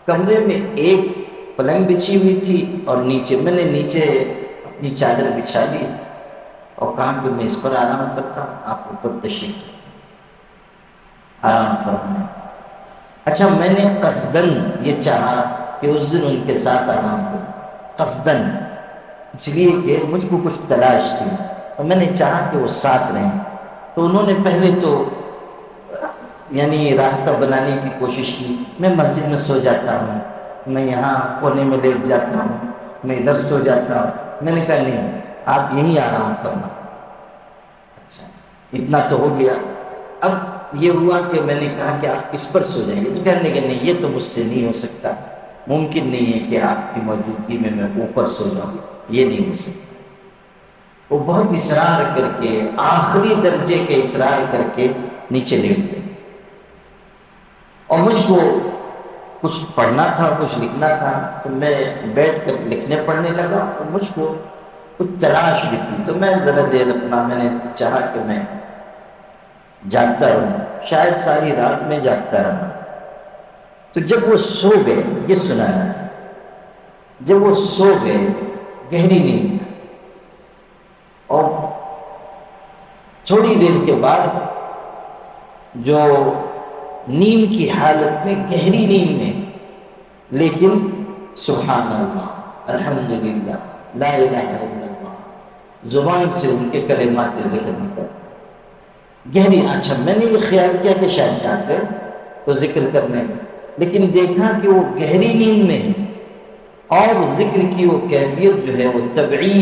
کمرے میں ایک پلنگ بچھی ہوئی تھی اور میں نے نیچے اپنی چادر بچھا لی اور کہا کہ میں اس پر آرام کرتا ہوں، آپ اوپر تشریف رکھیں، آرام فرمائیں۔ اچھا، میں نے قصدن یہ چاہا کہ اس دن ان کے ساتھ آرام کروں، قصدن، اس لیے کہ مجھ کو کچھ تلاش تھی۔ اور میں نے چاہا کہ وہ ساتھ رہیں. تو انہوں نے پہلے تو یعنی راستہ بنانے کی کوشش کی. میں مسجد میں سو جاتا ہوں، میں یہاں کونے میں لیٹ جاتا ہوں، میں ادھر سو جاتا ہوں. میں نے کہا نہیں، آپ یہیں آرام کرنا. اچھا اتنا تو ہو گیا. اب یہ ہوا کہ میں نے کہا کہ آپ اس پر سو جائیں گے. تو کہنے لگے نہیں، یہ تو مجھ سے نہیں ہو سکتا، ممکن نہیں ہے کہ آپ کی موجودگی میں اوپر سو جاؤں، یہ نہیں ہو سکتا. وہ بہت اصرار کر کے، آخری درجے کے اصرار کر کے نیچے لیٹ گئے. اور مجھ کو کچھ پڑھنا تھا، کچھ لکھنا تھا، تو میں بیٹھ کر لکھنے پڑھنے لگا. اور مجھ کو کچھ تلاش بھی تھی، تو میں ذرا دیر اپنا، میں نے چاہا کہ میں جاگتا رہوں. شاید ساری رات میں جاگتا رہا. تو جب وہ سو گئے، یہ سنانا تھا، جب وہ سو گئے گہری نیند، اور تھوڑی دیر کے بعد جو نیند کی حالت میں، گہری نیند میں، لیکن سبحان اللہ، الحمدللہ، لا الہ الا اللہ، زبان سے ان کے کلمات ذکر نکل گہری. اچھا میں نے یہ خیال کیا کہ شاید جاگ گئے تو ذکر کرنے، لیکن دیکھا کہ وہ گہری نیند میں ہے، اور ذکر کی وہ کیفیت جو ہے وہ طبعی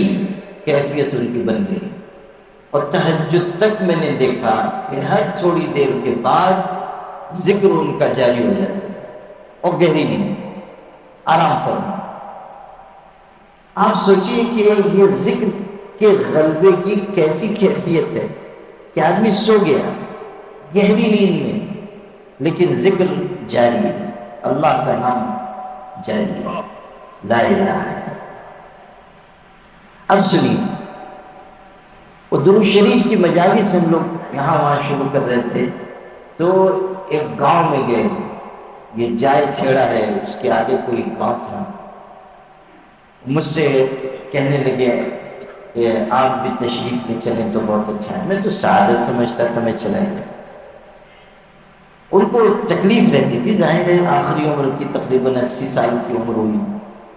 کیفیت ان کی بن گئی. اور تہجد تک میں نے دیکھا کہ ہر تھوڑی دیر کے بعد ذکر ان کا جاری ہو جاتا ہے، اور گہری نیند، آرام فرما. آپ سوچئے کہ یہ ذکر کے غلبے کی کیسی کیفیت ہے کہ آدمی سو گیا گہری نیند میں، لیکن ذکر جاری ہے، اللہ کا نام جاری ہے، لا الہ الا اللہ. اب سنیے، وہ درود شریف کی مجالس ہم لوگ یہاں وہاں شروع کر رہے تھے. تو ایک گاؤں میں گئے، یہ جائے کھیڑا ہے، اس کے آگے کوئی گاؤں تھا. مجھ سے کہنے لگے کہ آپ بھی تشریف لے چلیں تو بہت اچھا ہے. میں تو سعادت سمجھتا تھا، میں چلا گیا. ان کو تکلیف رہتی تھی، ظاہر ہے آخری عمر تھی، تقریباً 80 سال کی عمر ہوئی،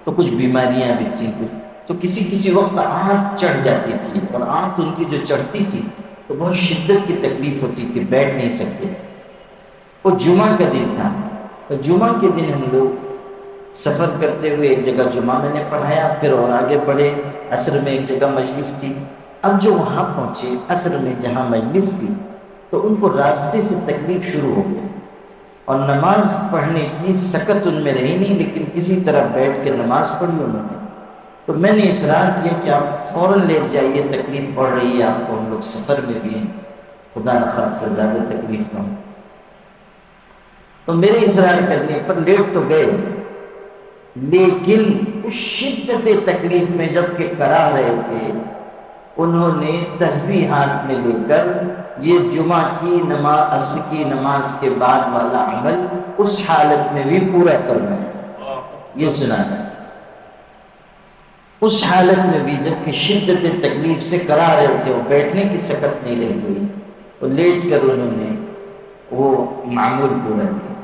تو کچھ بیماریاں بھی تھیں کچھ. تو کسی وقت آنت چڑھ جاتی تھی، اور آنت ان کی جو چڑھتی تھی تو بہت شدت کی تکلیف ہوتی تھی، بیٹھ نہیں سکتے تھے. وہ جمعہ کا دن تھا، تو جمعہ کے دن ہم لوگ سفر کرتے ہوئے ایک جگہ جمعہ میں نے پڑھایا، پھر اور آگے بڑھے، عصر میں ایک جگہ مجلس تھی. اب جو وہاں پہنچے عصر میں جہاں مجلس تھی، تو ان کو راستے سے تکلیف شروع ہو گئی، اور نماز پڑھنے کی سکت ان میں رہی نہیں، لیکن کسی طرح بیٹھ کے نماز پڑھی انہوں نے. تو میں نے اصرار کیا کہ آپ فوراً لیٹ جائیے، تکلیف پڑ رہی ہے آپ کو، ہم لوگ سفر میں بھی ہیں، خدا نخواستہ زیادہ تکلیف نہ ہو. تو میرے اصرار کرنے پر لیٹ تو گئے، لیکن اس شدت تکلیف میں جب کہ کرا رہے تھے، انہوں نے تسبیح ہاتھ میں لے کر یہ جمعہ کی نماز، عصر کی نماز کے بعد والا عمل اس حالت میں بھی پورا فرمایا. یہ سنانا، اس حالت میں بھی جب کہ شدت تکلیف سے کرا رہے تھے، وہ بیٹھنے کی سکت نہیں رہ گئی، تو لیٹ کر انہوں نے وہ معمول پورا کیا.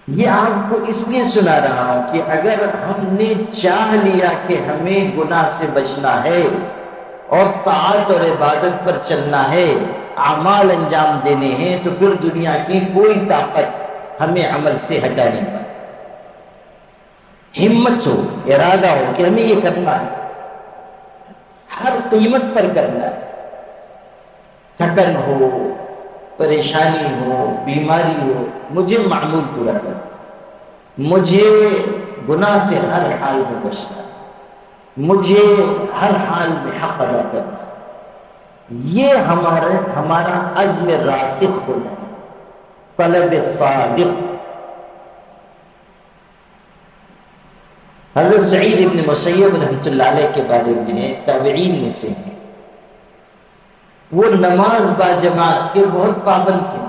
یہ آپ کو اس لیے سنا رہا ہوں کہ اگر ہم نے چاہ لیا کہ ہمیں گناہ سے بچنا ہے اور طاعت اور عبادت پر چلنا ہے، اعمال انجام دینے ہیں، تو پھر دنیا کی کوئی طاقت ہمیں عمل سے ہٹا نہیں پائے. ہمت ہو، ارادہ ہو کہ ہمیں یہ کرنا ہے، ہر قیمت پر کرنا ہے. تھکن ہو، پریشانی ہو، بیماری ہو، مجھے معمول پورا کرنا، مجھے گناہ سے ہر حال میں بچنا، مجھے ہر حال میں حق ادا کرنا. یہ ہمارا عزم راسخ ہونا چاہیے، طلب صادق. حضرت سعید ابن مسیب رحمۃ اللہ علیہ کے بارے میں تابعین میں سے ہیں، وہ نماز باجماعت کے بہت پابند تھے،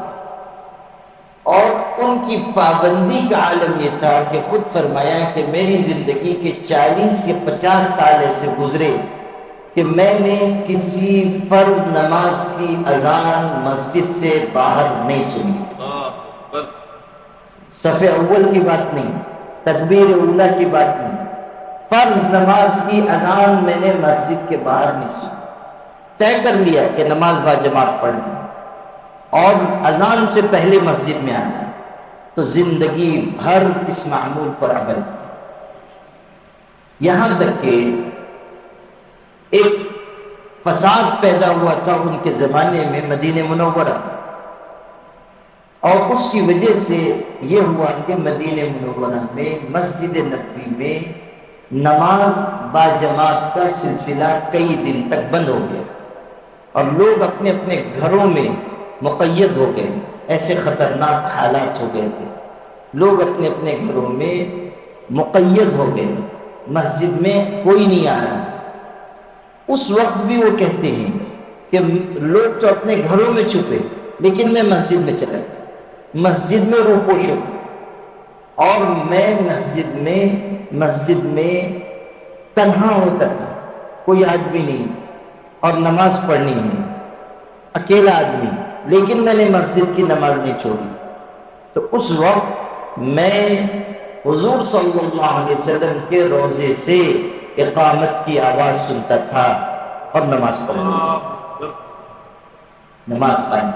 اور ان کی پابندی کا عالم یہ تھا کہ خود فرمایا کہ میری زندگی کے 40 یا 50 سال ایسے گزرے کہ میں نے کسی فرض نماز کی اذان مسجد سے باہر نہیں سنی. صف اول کی بات نہیں، تکبیر اولیٰ کی بات نہیں، فرض نماز کی اذان میں نے مسجد کے باہر نہیں سنی، طے کر لیا کہ نماز با جماعت پڑھنی اور اذان سے پہلے مسجد میں آنا، تو زندگی بھر اس معمول پر عمل کیا، یہاں تک کہ ایک فساد پیدا ہوا تھا ان کے زمانے میں مدینہ منورہ، اور اس کی وجہ سے یہ ہوا کہ مدینہ منورہ میں مسجد نبوی میں نماز با جماعت کا سلسلہ کئی دن تک بند ہو گیا، اور لوگ اپنے اپنے گھروں میں مقید ہو گئے، ایسے خطرناک حالات ہو گئے تھے، لوگ اپنے اپنے گھروں میں مقید ہو گئے، مسجد میں کوئی نہیں آ رہا۔ اس وقت بھی وہ کہتے ہیں کہ لوگ تو اپنے گھروں میں چھپے لیکن میں مسجد میں چلا گیا، مسجد میں روپوش ہو، اور میں مسجد میں تنہا ہوتا تھا، کوئی آدمی نہیں، اور نماز پڑھنی ہے، اکیلا آدمی، لیکن میں نے مسجد کی نماز نہیں چھوڑی۔ تو اس وقت میں حضور صلی اللہ علیہ وسلم کے روضے سے اقامت کی آواز سنتا تھا اور نماز پڑھتا تھا، نماز قائم۔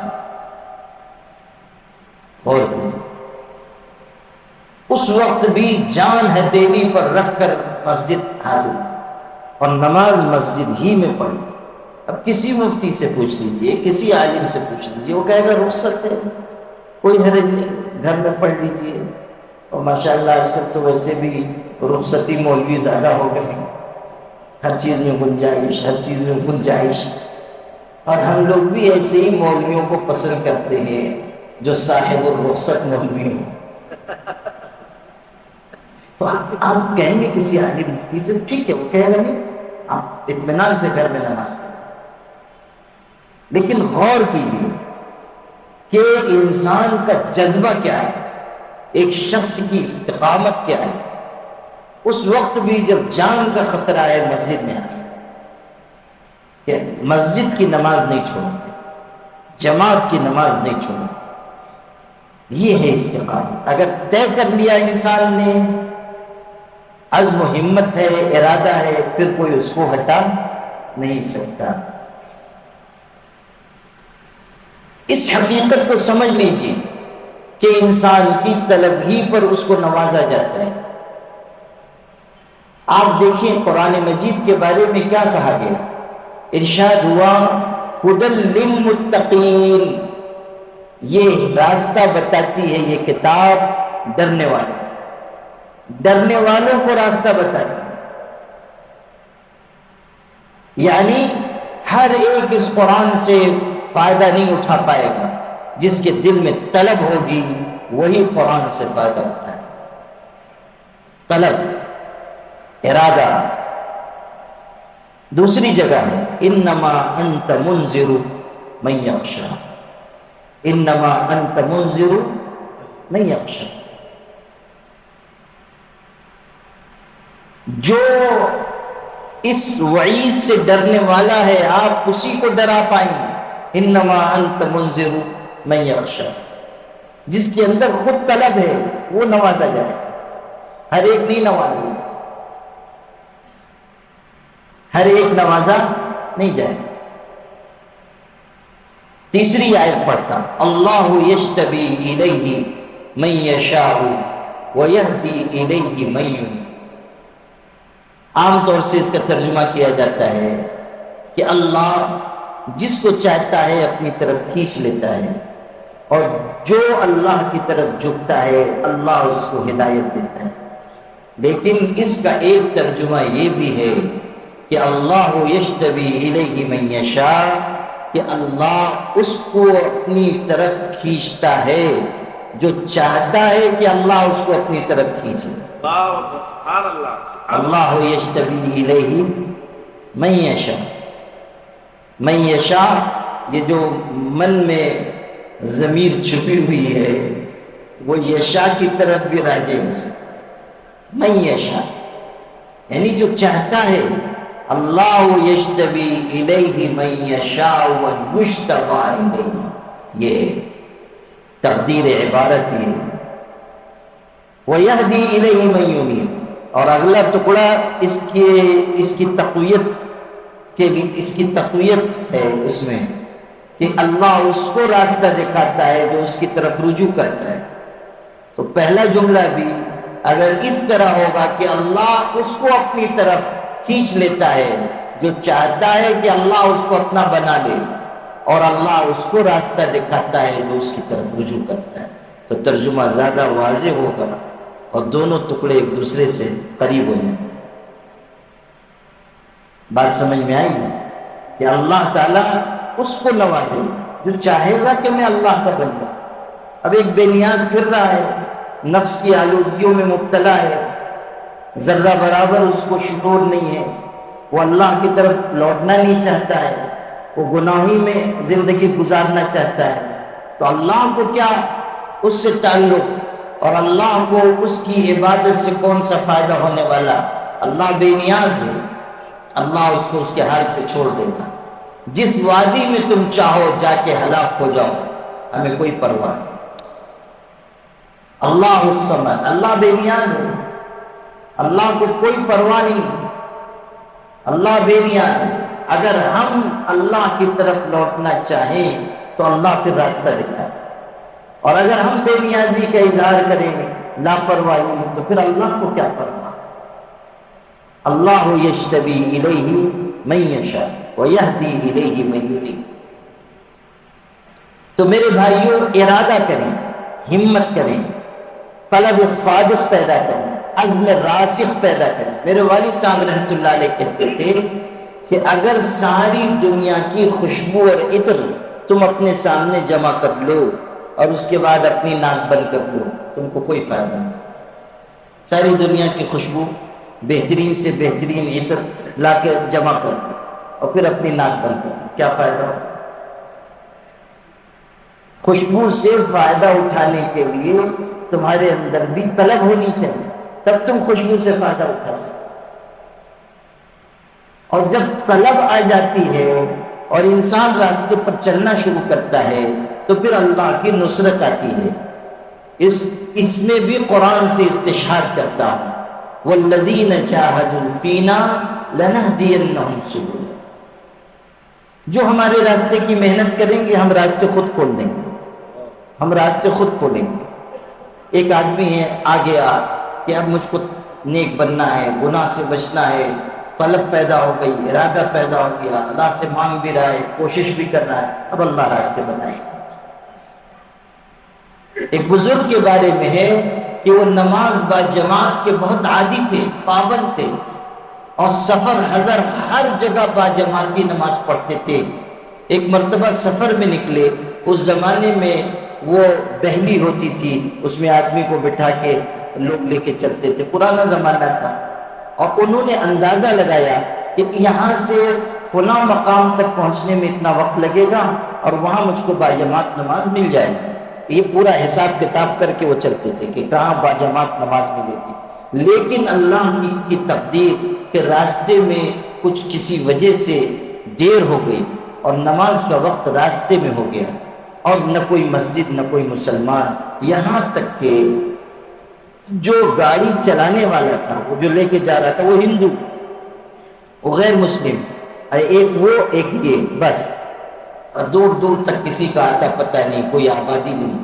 اور اس وقت بھی جان ہتھیلی پر رکھ کر مسجد حاضر اور نماز مسجد ہی میں پڑھی۔ اب کسی مفتی سے پوچھ لیجئے، کسی عالم سے پوچھ لیجئے، وہ کہے گا رخصت ہے، کوئی حرج نہیں، گھر میں پڑھ لیجئے۔ اور ماشاءاللہ آج کل تو ویسے بھی رخصتی مولوی زیادہ ہو گئے ہیں، ہر چیز میں گنجائش، ہر چیز میں گنجائش، اور ہم لوگ بھی ایسے ہی مولویوں کو پسند کرتے ہیں جو صاحب الرخصت مولوی ہیں۔ تو آپ کہیں گے کسی عالم مفتی سے، ٹھیک ہے، وہ کہے گا نہیں، آپ اطمینان سے گھر میں نماز پڑھیں، لیکن غور کیجیے کہ انسان کا جذبہ کیا ہے، ایک شخص کی استقامت کیا ہے، اس وقت بھی جب جان کا خطرہ ہے مسجد میں آتے کہ مسجد کی نماز نہیں چھوڑیں گے، جماعت کی نماز نہیں چھوڑیں گے۔ یہ ہے استقامت۔ اگر طے کر لیا انسان نے، عزم و ہمت ہے، ارادہ ہے، پھر کوئی اس کو ہٹا نہیں سکتا۔ اس حقیقت کو سمجھ لیجیے کہ انسان کی طلب ہی پر اس کو نوازا جاتا ہے۔ آپ دیکھیں قرآن مجید کے بارے میں کیا کہا گیا، ارشاد ہوا ھدی للمتقین، یہ راستہ بتاتی ہے یہ کتاب ڈرنے والوں کو راستہ بتاتی ہے۔ یعنی ہر ایک اس قرآن سے فائدہ نہیں اٹھا پائے گا، جس کے دل میں طلب ہوگی وہی قرآن سے فائدہ اٹھائے گا۔ طلب، ارادہ۔ دوسری جگہ ہے انما انت منذر من یخشی، انما انت منذر من یخشی، جو اس وعید سے ڈرنے والا ہے آپ اسی کو ڈرا پائیں گے۔ انما انت منذر من یخشی، جس کے اندر خود طلب ہے وہ نوازا جائے گا، ہر ایک نہیں نوازا، ہر ایک نوازا نہیں جائے گا۔ تیسری آیت پڑھتا، اللہ یجتبی الیہ من یشاء ویہدی الیہ من ینیب۔ عام طور سے اس کا ترجمہ کیا جاتا ہے کہ اللہ جس کو چاہتا ہے اپنی طرف کھینچ لیتا ہے، اور جو اللہ کی طرف جھکتا ہے اللہ اس کو ہدایت دیتا ہے۔ لیکن اس کا ایک ترجمہ یہ بھی ہے کہ اللہ یجتبی الیہ من یشاء، کہ اللہ اس کو اپنی طرف کھینچتا ہے جو چاہتا ہے کہ اللہ اس کو اپنی طرف کھینچے۔ سبحان اللہ، اللہ یجتبی الیہ من یشاء، من یشاء، یہ جو من میں ضمیر چھپی ہوئی ہے وہ یشاء کی طرف بھی راجع ہو سکتا، من یشاء یعنی جو چاہتا ہے۔ اللہ یجتبی الیہ من یشاء ویجتبی الیہ، یہ تقدیر عبارت ہے۔ ویہدی الیہ من ینیب، اور اگلا ٹکڑا اس کی تقویت کے لیے، اس کی تقویت ہے اس میں کہ اللہ اس کو راستہ دکھاتا ہے جو اس کی طرف رجوع کرتا ہے۔ تو پہلا جملہ بھی اگر اس طرح ہوگا کہ اللہ اس کو اپنی طرف کھینچ لیتا ہے، جو چاہتا ہے کہ اللہ اس کو اپنا بنا لے، اور اللہ اس کو راستہ دکھاتا ہے جو اس کی طرف رجوع کرتا ہے، تو ترجمہ زیادہ واضح ہوگا اور دونوں ٹکڑے ایک دوسرے سے قریب ہو جائیں۔ بات سمجھ میں آئی کہ اللہ تعالیٰ اس کو نوازے جو چاہے گا کہ میں اللہ کا بن جاؤں۔ اب ایک بے نیاز پھر رہا ہے، نفس کی آلودگیوں میں مبتلا ہے، ذرہ برابر اس کو شعور نہیں ہے، وہ اللہ کی طرف لوٹنا نہیں چاہتا ہے، وہ گناہی میں زندگی گزارنا چاہتا ہے، تو اللہ کو کیا اس سے تعلق، اور اللہ کو اس کی عبادت سے کون سا فائدہ ہونے والا؟ اللہ بے نیاز ہے، اللہ اس کو اس کے حال پہ چھوڑ دے گا۔ جس وادی میں تم چاہو جا کے ہلاک ہو جاؤ، ہمیں کوئی پرواہ نہیں۔ اللہ الصمد، اللہ بے نیاز ہے، اللہ کو کوئی پرواہ نہیں، اللہ بے نیاز ہے۔ اگر ہم اللہ کی طرف لوٹنا چاہیں تو اللہ پھر راستہ دکھائے، اور اگر ہم بے نیازی کا اظہار کریں گے، لاپرواہی، تو پھر اللہ کو کیا پرواہ؟ اللہ یجتبی الیہ من یشاء ویہدی الیہ من ینیب۔ تو میرے بھائیوں، ارادہ کریں، ہمت کریں، طلب صادق پیدا کریں، عزم راسخ پیدا کریں۔ میرے والد صاحب رحمۃ اللہ علیہ کہتے تھے کہ اگر ساری دنیا کی خوشبو اور عطر تم اپنے سامنے جمع کر لو اور اس کے بعد اپنی ناک بند کر لو، تم کو کوئی فائدہ نہیں۔ ساری دنیا کی خوشبو، بہترین سے بہترین عطر لا کے جمع کر لو اور پھر اپنی ناک بند کر لو، کیا فائدہ ہو؟ خوشبو سے فائدہ اٹھانے کے لیے تمہارے اندر بھی طلب ہونی چاہیے، تب تم خوشبو سے فائدہ اٹھا سکتے۔ اور جب طلب آ جاتی ہے اور انسان راستے پر چلنا شروع کرتا ہے تو پھر اللہ کی نصرت آتی ہے۔ اس میں بھی قرآن سے استشہاد کرتا ہوں، وَالَّذِينَ جَاهَدُوا فِينَا لَنَهْدِيَنَّهُمْ سُبُلَنَا۔ جو ہمارے راستے کی محنت کریں گے ہم راستے خود کھول دیں گے، ہم راستے خود کھولیں گے۔ ایک آدمی ہے آ گیا کہ اب مجھ کو نیک بننا ہے، گناہ سے بچنا ہے، طلب پیدا ہو گئی، ارادہ پیدا ہو گیا، اللہ سے مانگ بھی رہا ہے، کوشش بھی کر رہا ہے، اب اللہ راستے بنائے۔ ایک بزرگ کے بارے میں ہے کہ وہ نماز با جماعت کے بہت عادی تھے، پابند تھے، اور سفر حضر ہر جگہ با جماعتی نماز پڑھتے تھے۔ ایک مرتبہ سفر میں نکلے، اس زمانے میں وہ بہلی ہوتی تھی، اس میں آدمی کو بٹھا کے لوگ لے کے چلتے تھے، پرانا زمانہ تھا، اور انہوں نے اندازہ لگایا کہ یہاں سے فلاں مقام تک پہنچنے میں اتنا وقت لگے گا اور وہاں مجھ کو باجماعت نماز مل جائے گی۔ یہ پورا حساب کتاب کر کے وہ چلتے تھے کہ کہاں باجماعت نماز ملے گی۔ لیکن اللہ کی تقدیر کہ راستے میں کچھ کسی وجہ سے دیر ہو گئی اور نماز کا وقت راستے میں ہو گیا، اور نہ کوئی مسجد نہ کوئی مسلمان، یہاں تک کہ جو گاڑی چلانے والا تھا، وہ جو لے کے جا رہا تھا، وہ ہندو، وہ غیر مسلم، ایک وہ ایک یہ، بس دور دور تک کسی کا آتا پتہ نہیں، کوئی آبادی نہیں۔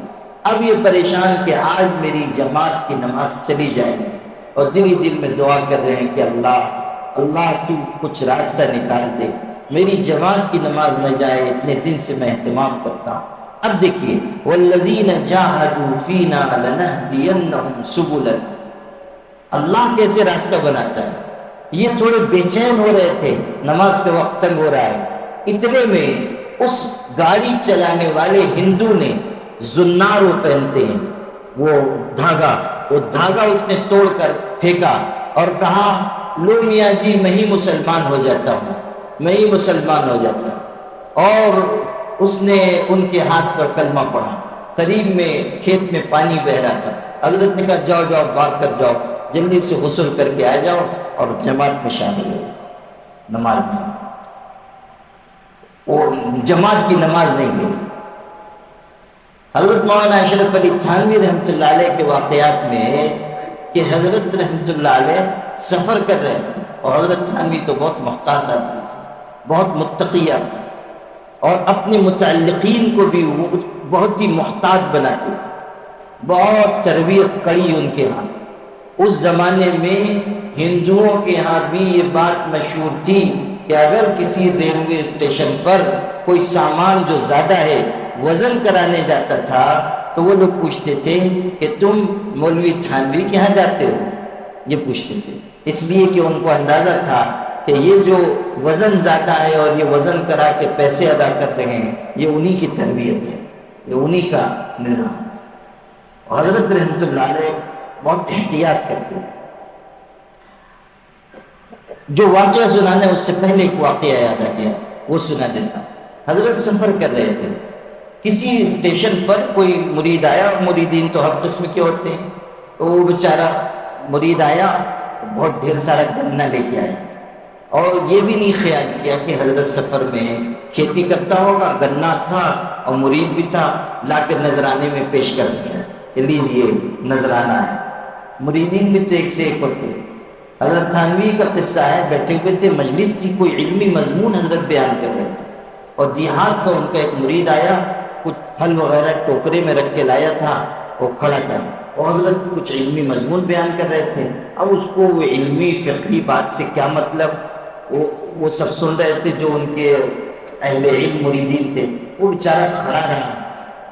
اب یہ پریشان کہ آج میری جماعت کی نماز چلی جائے گی، اور دل ہی دل میں دعا کر رہے ہیں کہ اللہ تو کچھ راستہ نکال دے، میری جماعت کی نماز نہ جائے، اتنے دن سے میں اہتمام کرتا ہوں۔ اب دیکھیے، وَالَّذِينَ جَاهَدُوا فِينَا لَنَهْدِيَنَّهُمْ سُبُلَنَا، اللہ کیسے راستہ بناتا ہے۔ یہ تھوڑے بے چین ہو رہے تھے، نماز کا وقت تنگ ہو رہا ہے، اتنے میں اس گاڑی چلانے والے ہندو نے زنار وہ پہنتے ہیں، وہ دھاگا اس نے توڑ کر پھینکا اور کہا، لو میاں جی میں ہی مسلمان ہو جاتا ہوں، میں ہی مسلمان ہو جاتا ہوں۔ اور اس نے ان کے ہاتھ پر کلمہ پڑھا۔ قریب میں کھیت میں پانی بہ رہا تھا، حضرت نے کہا جاؤ جاؤ بھاگ کر جاؤ، جلدی سے غسل کر کے آ جاؤ اور جماعت میں شامل ہو۔ نماز میں وہ جماعت کی نماز نہیں گئی۔ حضرت مولانا اشرف علی تھانوی رحمۃ اللہ علیہ کے واقعات میں کہ حضرت رحمۃ اللہ علیہ سفر کر رہے تھے، اور حضرت تھانوی تو بہت محتاط آدمی تھے، بہت متقی آدمی، اور اپنے متعلقین کو بھی وہ بہت ہی محتاط بناتے تھے، بہت تربیت کڑی ان کے ہاں۔ اس زمانے میں ہندوؤں کے ہاں بھی یہ بات مشہور تھی کہ اگر کسی ریلوے اسٹیشن پر کوئی سامان جو زیادہ ہے وزن کرانے جاتا تھا تو وہ لوگ پوچھتے تھے کہ تم مولوی تھانوی کے یہاں جاتے ہو، یہ پوچھتے تھے، اس لیے کہ ان کو اندازہ تھا کہ یہ جو وزن زیادہ ہے اور یہ وزن کرا کے پیسے ادا کر رہے ہیں، یہ انہی کی تربیت ہے، یہ انہی کا نظام۔ حضرت رحمۃ اللہ علیہ بہت احتیاط کرتے تھے۔ جو واقعہ سنانا ہے اس سے پہلے ایک واقعہ یاد آ گیا، وہ سنا دیتا ہوں۔ حضرت سفر کر رہے تھے، کسی اسٹیشن پر کوئی مرید آیا، اور مریدین تو ہر قسم کے ہوتے ہیں، تو وہ بیچارہ مرید آیا، بہت ڈھیر سارا گنا لے کے آیا، اور یہ بھی نہیں خیال کیا کہ حضرت سفر میں کھیتی کرتا ہوگا، گنا تھا اور مرید بھی تھا، لا کر نذرانے میں پیش کر دیا، لیجیے نذرانہ ہے۔ مریدین بھی تو ایک سے ایک ہوتے ہیں۔ حضرت تھانوی کا قصہ ہے، بیٹھے ہوئے تھے، مجلس تھی، کوئی علمی مضمون حضرت بیان کر رہے تھے، اور دیہات کا ان کا ایک مرید آیا، کچھ پھل وغیرہ ٹوکرے میں رکھ کے لایا تھا، وہ کھڑا تھا، اور حضرت کچھ علمی مضمون بیان کر رہے تھے۔ اب اس کو وہ علمی فقہی بات سے کیا مطلب، وہ سب سن رہے تھے جو ان کے اہل علم مریدین تھے، وہ بیچارہ کھڑا رہا،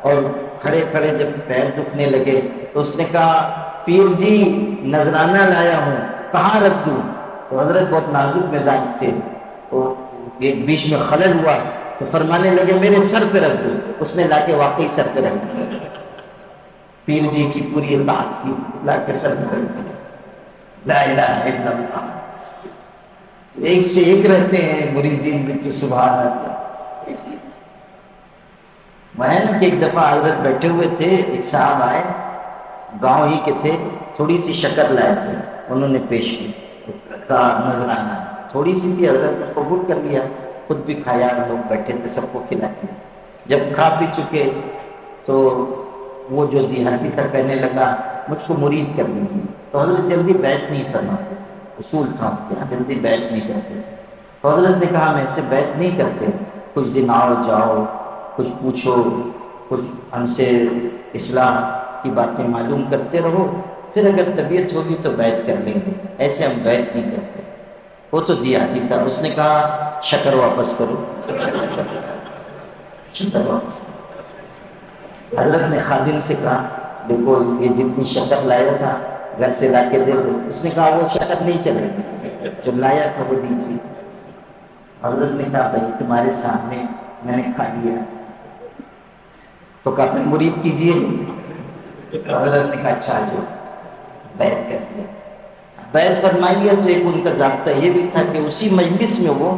اور کھڑے کھڑے جب پیر دکھنے لگے تو اس نے کہا پیر جی نذرانہ لایا ہوں، کہاں رکھ دوں؟ تو حضرت بہت نازک مزاج تھے، تو ایک بیچ میں خلل ہوا تو فرمانے لگے میرے سر پہ رکھ دوں۔ اس نے لا کے واقعی سر پہ رکھ دیا، پیر جی کی پوری اطاعت کی، لا کے سر پہ رکھ دیا۔ لا الہ الا اللہ، ایک سے ایک رہتے ہیں مریدین بھی تو سبحان اللہ۔ وہ ہے نا کہ ایک دفعہ حضرت بیٹھے ہوئے تھے، ایک صاحب آئے، گاؤں ہی کے تھے، تھوڑی سی شکر لائے تھے، انہوں نے پیش کی، کہا نذرانہ، تھوڑی سی تھی، حضرت نے قبول کر لیا، خود بھی کھایا، لوگ بیٹھے تھے سب کو کھلا دیا۔ جب کھا پی چکے تو وہ جو دیہاتی تھا کہنے لگا مجھ کو مرید کر لیجیے، تو حضرت جلدی بیعت نہیں فرماتے تھے، اصول تھا ان کے یہاں، جلدی بیعت نہیں کرتے تھے۔ تو حضرت نے کہا ہم ایسے بیعت نہیں کرتے، کچھ دن آؤ جاؤ، کچھ پوچھو، کچھ ہم سے اصلاح کی باتیں معلوم کرتے رہو، پھر اگر طبیعت ہوگی تو بیعت کر لیں گے، ایسے ہم بیعت نہیں کرتے۔ وہ تو دیہاتی تھا، اس نے کہا شکر واپس کرو، شکر واپس کرو۔ حضرت نے خادم سے کہا دیکھو یہ جتنی شکر لایا تھا گھر سے لا کے دے دو۔ اس نے کہا وہ شکر نہیں چلے گی، جو لایا تھا وہ دیجیے۔ حضرت نے کہا بھائی تمہارے سامنے میں نے کھا لیا، تو کہا پھر مرید کیجیے۔ حضرت نے کہا اچھا جو بیعت کر لیا، بیعت فرما لیا۔ تو ایک ان کا ضابطہ یہ بھی تھا کہ اسی مجلس میں وہ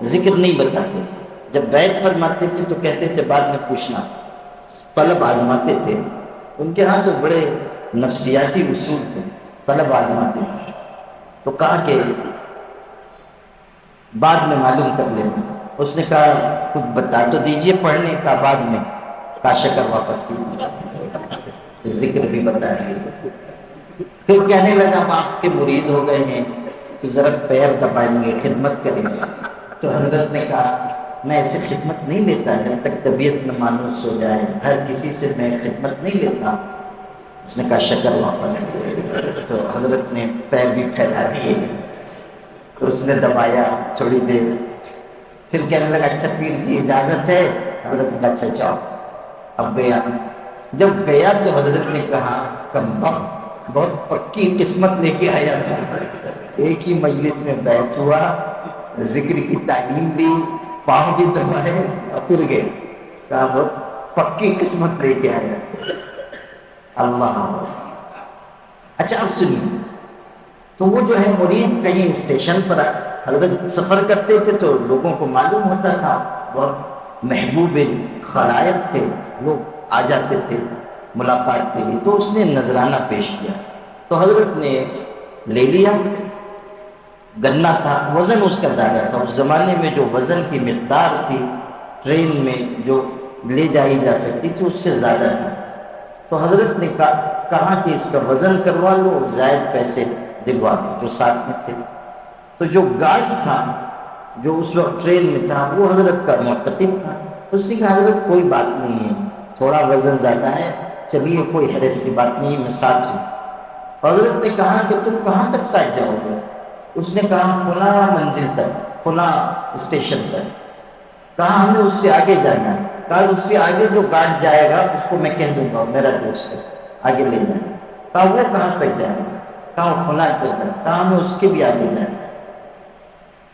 ذکر نہیں بتاتے تھے، جب بیعت فرماتے تھے تو کہتے تھے بعد میں پوچھنا، طلب آزماتے تھے۔ ان کے ہاں تو بڑے نفسیاتی اصول تھے، طلب آزماتے تھے، تو کہا کہ بعد میں معلوم کر لینا۔ اس نے کہا کچھ بتا تو دیجئے پڑھنے کا، بعد میں کہا شکر واپس کیجیے، ذکر بھی بتا دیے۔ پھر کہنے لگا اب آپ کے مرید ہو گئے ہیں تو ذرا پیر دبائیں گے، خدمت کریں گے۔ تو حضرت نے کہا میں ایسے خدمت نہیں لیتا جب تک طبیعت میں مانوس ہو جائے، ہر کسی سے میں خدمت نہیں لیتا۔ اس نے کہا شکر واپس۔ تو حضرت نے پیر بھی پھیلا دیے، تو اس نے دبایا تھوڑی دیر، پھر کہنے لگا اچھا پیر جی اجازت ہے؟ حضرت نے کہا اچھا جاؤ۔ اب گیا، جب گیا تو حضرت نے کہا کمبخت بہت پکی قسمت لے کے آیا تھا، ایک ہی مجلس میں بیعت ہوا، ذکر کی تعلیم لی، پاؤں بھی دبائے اور پھر گئے۔ کہا بہت پکی قسمت لے کے آیا تھا۔ اللہ۔ اچھا اب سنیے، تو وہ جو ہے مرید کہیں اسٹیشن پر حضرت سفر کرتے تھے تو لوگوں کو معلوم ہوتا تھا، بہت محبوب خلائق تھے، لوگ آ جاتے تھے ملاقات کے لیے، تو اس نے نذرانہ پیش کیا۔ تو حضرت نے لے لیا، گنا تھا، وزن اس کا زیادہ تھا، اس زمانے میں جو وزن کی مقدار تھی ٹرین میں جو لے جائی جا سکتی تھی اس سے زیادہ تھی۔ تو حضرت نے کہا کہا کہ اس کا وزن کروا لو، زائد پیسے دلوا دو جو ساتھ میں تھے۔ تو جو گارڈ تھا جو اس وقت ٹرین میں تھا وہ حضرت کا معتقد تھا، اس نے کہا حضرت کوئی بات نہیں ہے، تھوڑا وزن زیادہ ہے، چلیے کوئی حرج کی بات نہیں، میں ساتھ ہوں۔ حضرت نے کہا کہ تم کہاں تک ساتھ جاؤ گے؟ اس نے کہا فلاں منزل تک، فلاں اسٹیشن تک۔ کہا ہمیں اس سے آگے جانا ہے۔ کہا اس سے آگے جو گارڈ جائے گا اس کو میں کہہ دوں گا، میرا دوست ہے، آگے لے جائیں۔ کہا وہ کہاں تک جائے گا؟ کہا فلاں جگہ۔ کہا ہمیں اس کے بھی آگے جانا ہے۔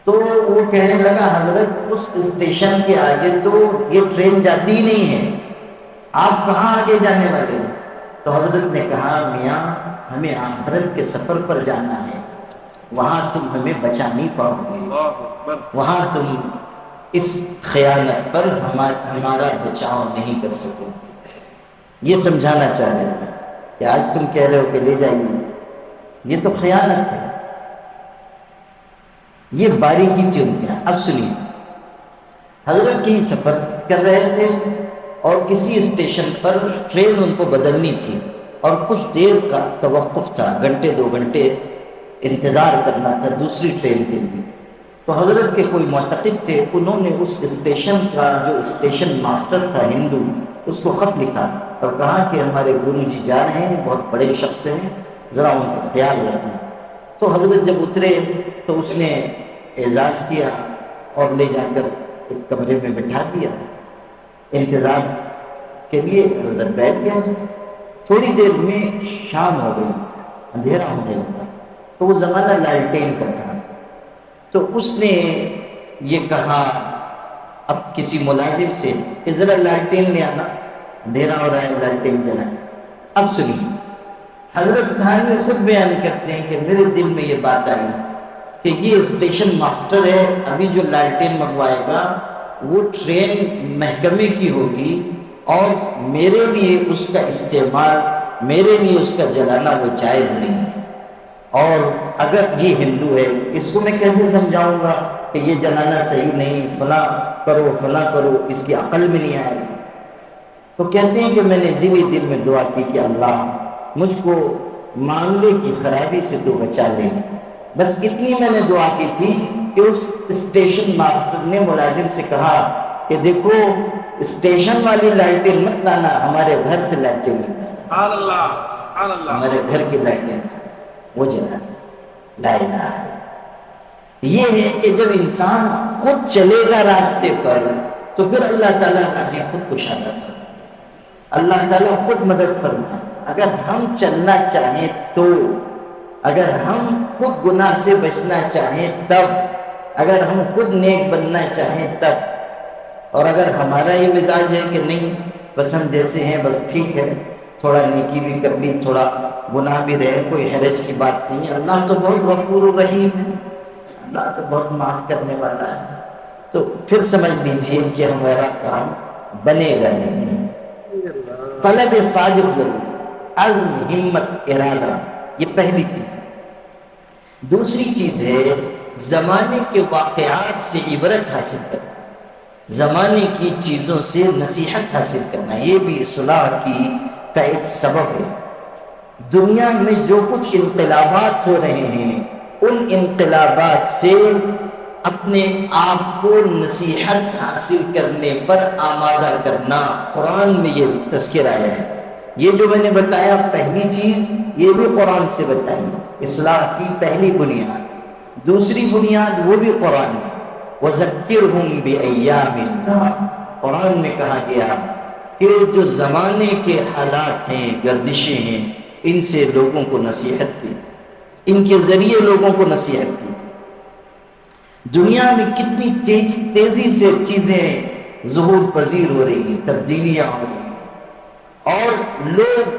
تو وہ کہنے لگا حضرت اس اسٹیشن کے آگے تو یہ ٹرین جاتی ہی نہیں ہے، آپ کہاں آگے جانے والے ہیں؟ تو حضرت نے کہا میاں ہمیں آخرت کے سفر پر جانا ہے، وہاں تم ہمیں بچا نہیں پاؤ گے، اللہ اکبر۔ وہاں تم اس خیانت پر ہمارا بچاؤ نہیں کر سکو گے۔ یہ سمجھانا چاہ رہے تھے کہ آج تم کہہ رہے ہو کہ لے جائیے، یہ تو خیانت ہے۔ یہ باریکی تھی ان کے یہاں۔ اب سنیے، حضرت کہیں سفر کر رہے تھے اور کسی اسٹیشن پر ٹرین ان کو بدلنی تھی اور کچھ دیر کا توقف تھا، گھنٹے 2 گھنٹے انتظار کرنا تھا دوسری ٹرین کے لیے۔ تو حضرت کے کوئی معتقد تھے، انہوں نے اس اسٹیشن کا جو اسٹیشن ماسٹر تھا ہندو، اس کو خط لکھا اور کہا کہ ہمارے گرو جی جا رہے ہیں، بہت بڑے شخص ہیں، ذرا ان کا خیال رکھنا۔ تو حضرت جب اترے تو اس نے اعزاز کیا اور لے جا کر ایک کمرے میں بٹھا دیا، انتظار کے لیے حضرت بیٹھ گئے۔ تھوڑی دیر میں شام ہو گئی، اندھیرا ہونے لگا، تو وہ زمانہ لالٹین کا تھا۔ تو اس نے یہ کہا اب کسی ملازم سے کہ ذرا لالٹین لے آنا، اندھیرا ہو رہا ہے، لالٹین جلائیں۔ اب سنیے، حضرت تھانوی خود بیان کرتے ہیں کہ میرے دل میں یہ بات آئی کہ یہ اسٹیشن ماسٹر ہے، ابھی جو لالٹین منگوائے گا وہ ٹرین محکمے کی ہوگی اور میرے لیے اس کا استعمال، میرے لیے اس کا جلانا وہ جائز نہیں ہے۔ اور اگر یہ ہندو ہے اس کو میں کیسے سمجھاؤں گا کہ یہ جلانا صحیح نہیں، فلاں کرو فلاں کرو، اس کی عقل میں نہیں آئے گا۔ تو کہتے ہیں کہ میں نے دل ہی دل میں دعا کی کہ اللہ مجھ کو معاملے کی خرابی سے تو بچا لے۔ بس اتنی میں نے دعا کی تھی کہ اس اسٹیشن ماسٹر نے ملازم سے کہا کہ دیکھو اسٹیشن والی لائٹیں مت لانا، ہمارے گھر سے لائٹیں لانا، سبحان اللہ، سبحان اللہ۔ ہمارے گھر کی لائٹیں وہ جلا۔ لا الہ الا اللہ۔ یہ ہے کہ جب انسان خود چلے گا راستے پر تو پھر اللہ تعالیٰ راہیں خود کشادہ فرمائے، اللہ تعالیٰ خود مدد فرمائے۔ اگر ہم چلنا چاہیں تو، اگر ہم خود گناہ سے بچنا چاہیں تب، اگر ہم خود نیک بننا چاہیں تب، اور اگر ہمارا یہ مزاج ہے کہ نہیں بس ہم جیسے ہیں بس ٹھیک ہے، تھوڑا نیکی بھی کر لی، تھوڑا گناہ بھی رہے، کوئی حرج کی بات نہیں ہے، اللہ تو بہت غفور الرحیم ہے، اللہ تو بہت معاف کرنے والا ہے، تو پھر سمجھ لیجئے کہ ہمارا کام بنے گا نہیں۔ طلب صادق ضرور، عزم، ہمت، ارادہ، یہ پہلی چیز ہے۔ دوسری چیز ہے زمانے کے واقعات سے عبرت حاصل کرنا، زمانے کی چیزوں سے نصیحت حاصل کرنا، یہ بھی اصلاح کا ایک سبب ہے۔ دنیا میں جو کچھ انقلابات ہو رہے ہیں ان انقلابات سے اپنے آپ کو نصیحت حاصل کرنے پر آمادہ کرنا، قرآن میں یہ تذکرہ آیا ہے۔ یہ جو میں نے بتایا پہلی چیز، یہ بھی قرآن سے بتائی، اصلاح کی پہلی بنیاد۔ دوسری بنیاد وہ بھی قرآن میں، وَذَكِّرْهُمْ بِأَيَّامِ اللَّهِ، قرآن میں کہا گیا کہ جو زمانے کے حالات ہیں، گردشیں ہیں، ان سے لوگوں کو نصیحت کی، ان کے ذریعے لوگوں کو نصیحت کی تھی۔ دنیا میں کتنی تیزی سے چیزیں ظہور پذیر ہو رہی ہیں، تبدیلیاں ہو رہی ہیں، اور لوگ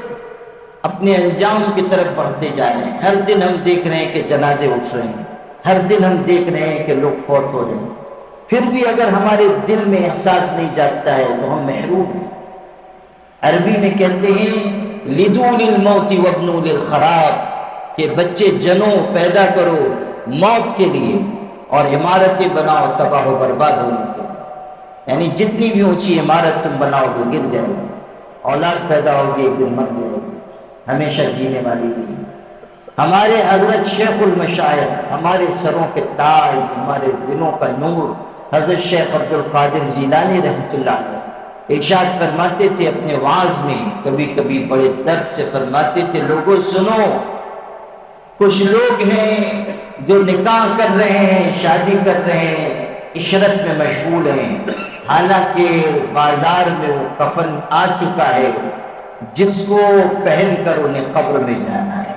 اپنے انجام کی طرف بڑھتے جا رہے ہیں۔ ہر دن ہم دیکھ رہے ہیں کہ جنازے اٹھ رہے ہیں، ہر دن ہم دیکھ رہے ہیں کہ لوگ فوت ہو رہے ہیں، پھر بھی اگر ہمارے دل میں احساس نہیں جاگتا ہے تو ہم محروم ہیں۔ عربی میں کہتے ہیں لِدُوا لِلْمَوْتِ وَابْنُوا لِلْخَرَابِ، کہ بچے جنو پیدا کرو موت کے لیے اور عمارتیں بناؤ تباہ و برباد ہونے کے لیے، یعنی جتنی بھی اونچی عمارت تم بناؤ گے گر جائے گی، اولاد پیدا ہوگی ایک دن مر جائے گی۔ ہمیشہ جینے والی نہیں. ہمارے حضرت شیخ المشائخ، ہمارے سروں کے تاج، ہمارے دلوں کا نور، حضرت شیخ عبد القادر جیلانی رحمۃ اللہ علیہ ارشاد فرماتے تھے اپنے وعظ میں، کبھی کبھی بڑے درد سے فرماتے تھے، لوگوں سنو، کچھ لوگ ہیں جو نکاح کر رہے ہیں، شادی کر رہے ہیں، عشرت میں مشغول ہیں، حالانکہ بازار میں وہ کفن آ چکا ہے جس کو پہن کر انہیں قبر میں جانا ہے.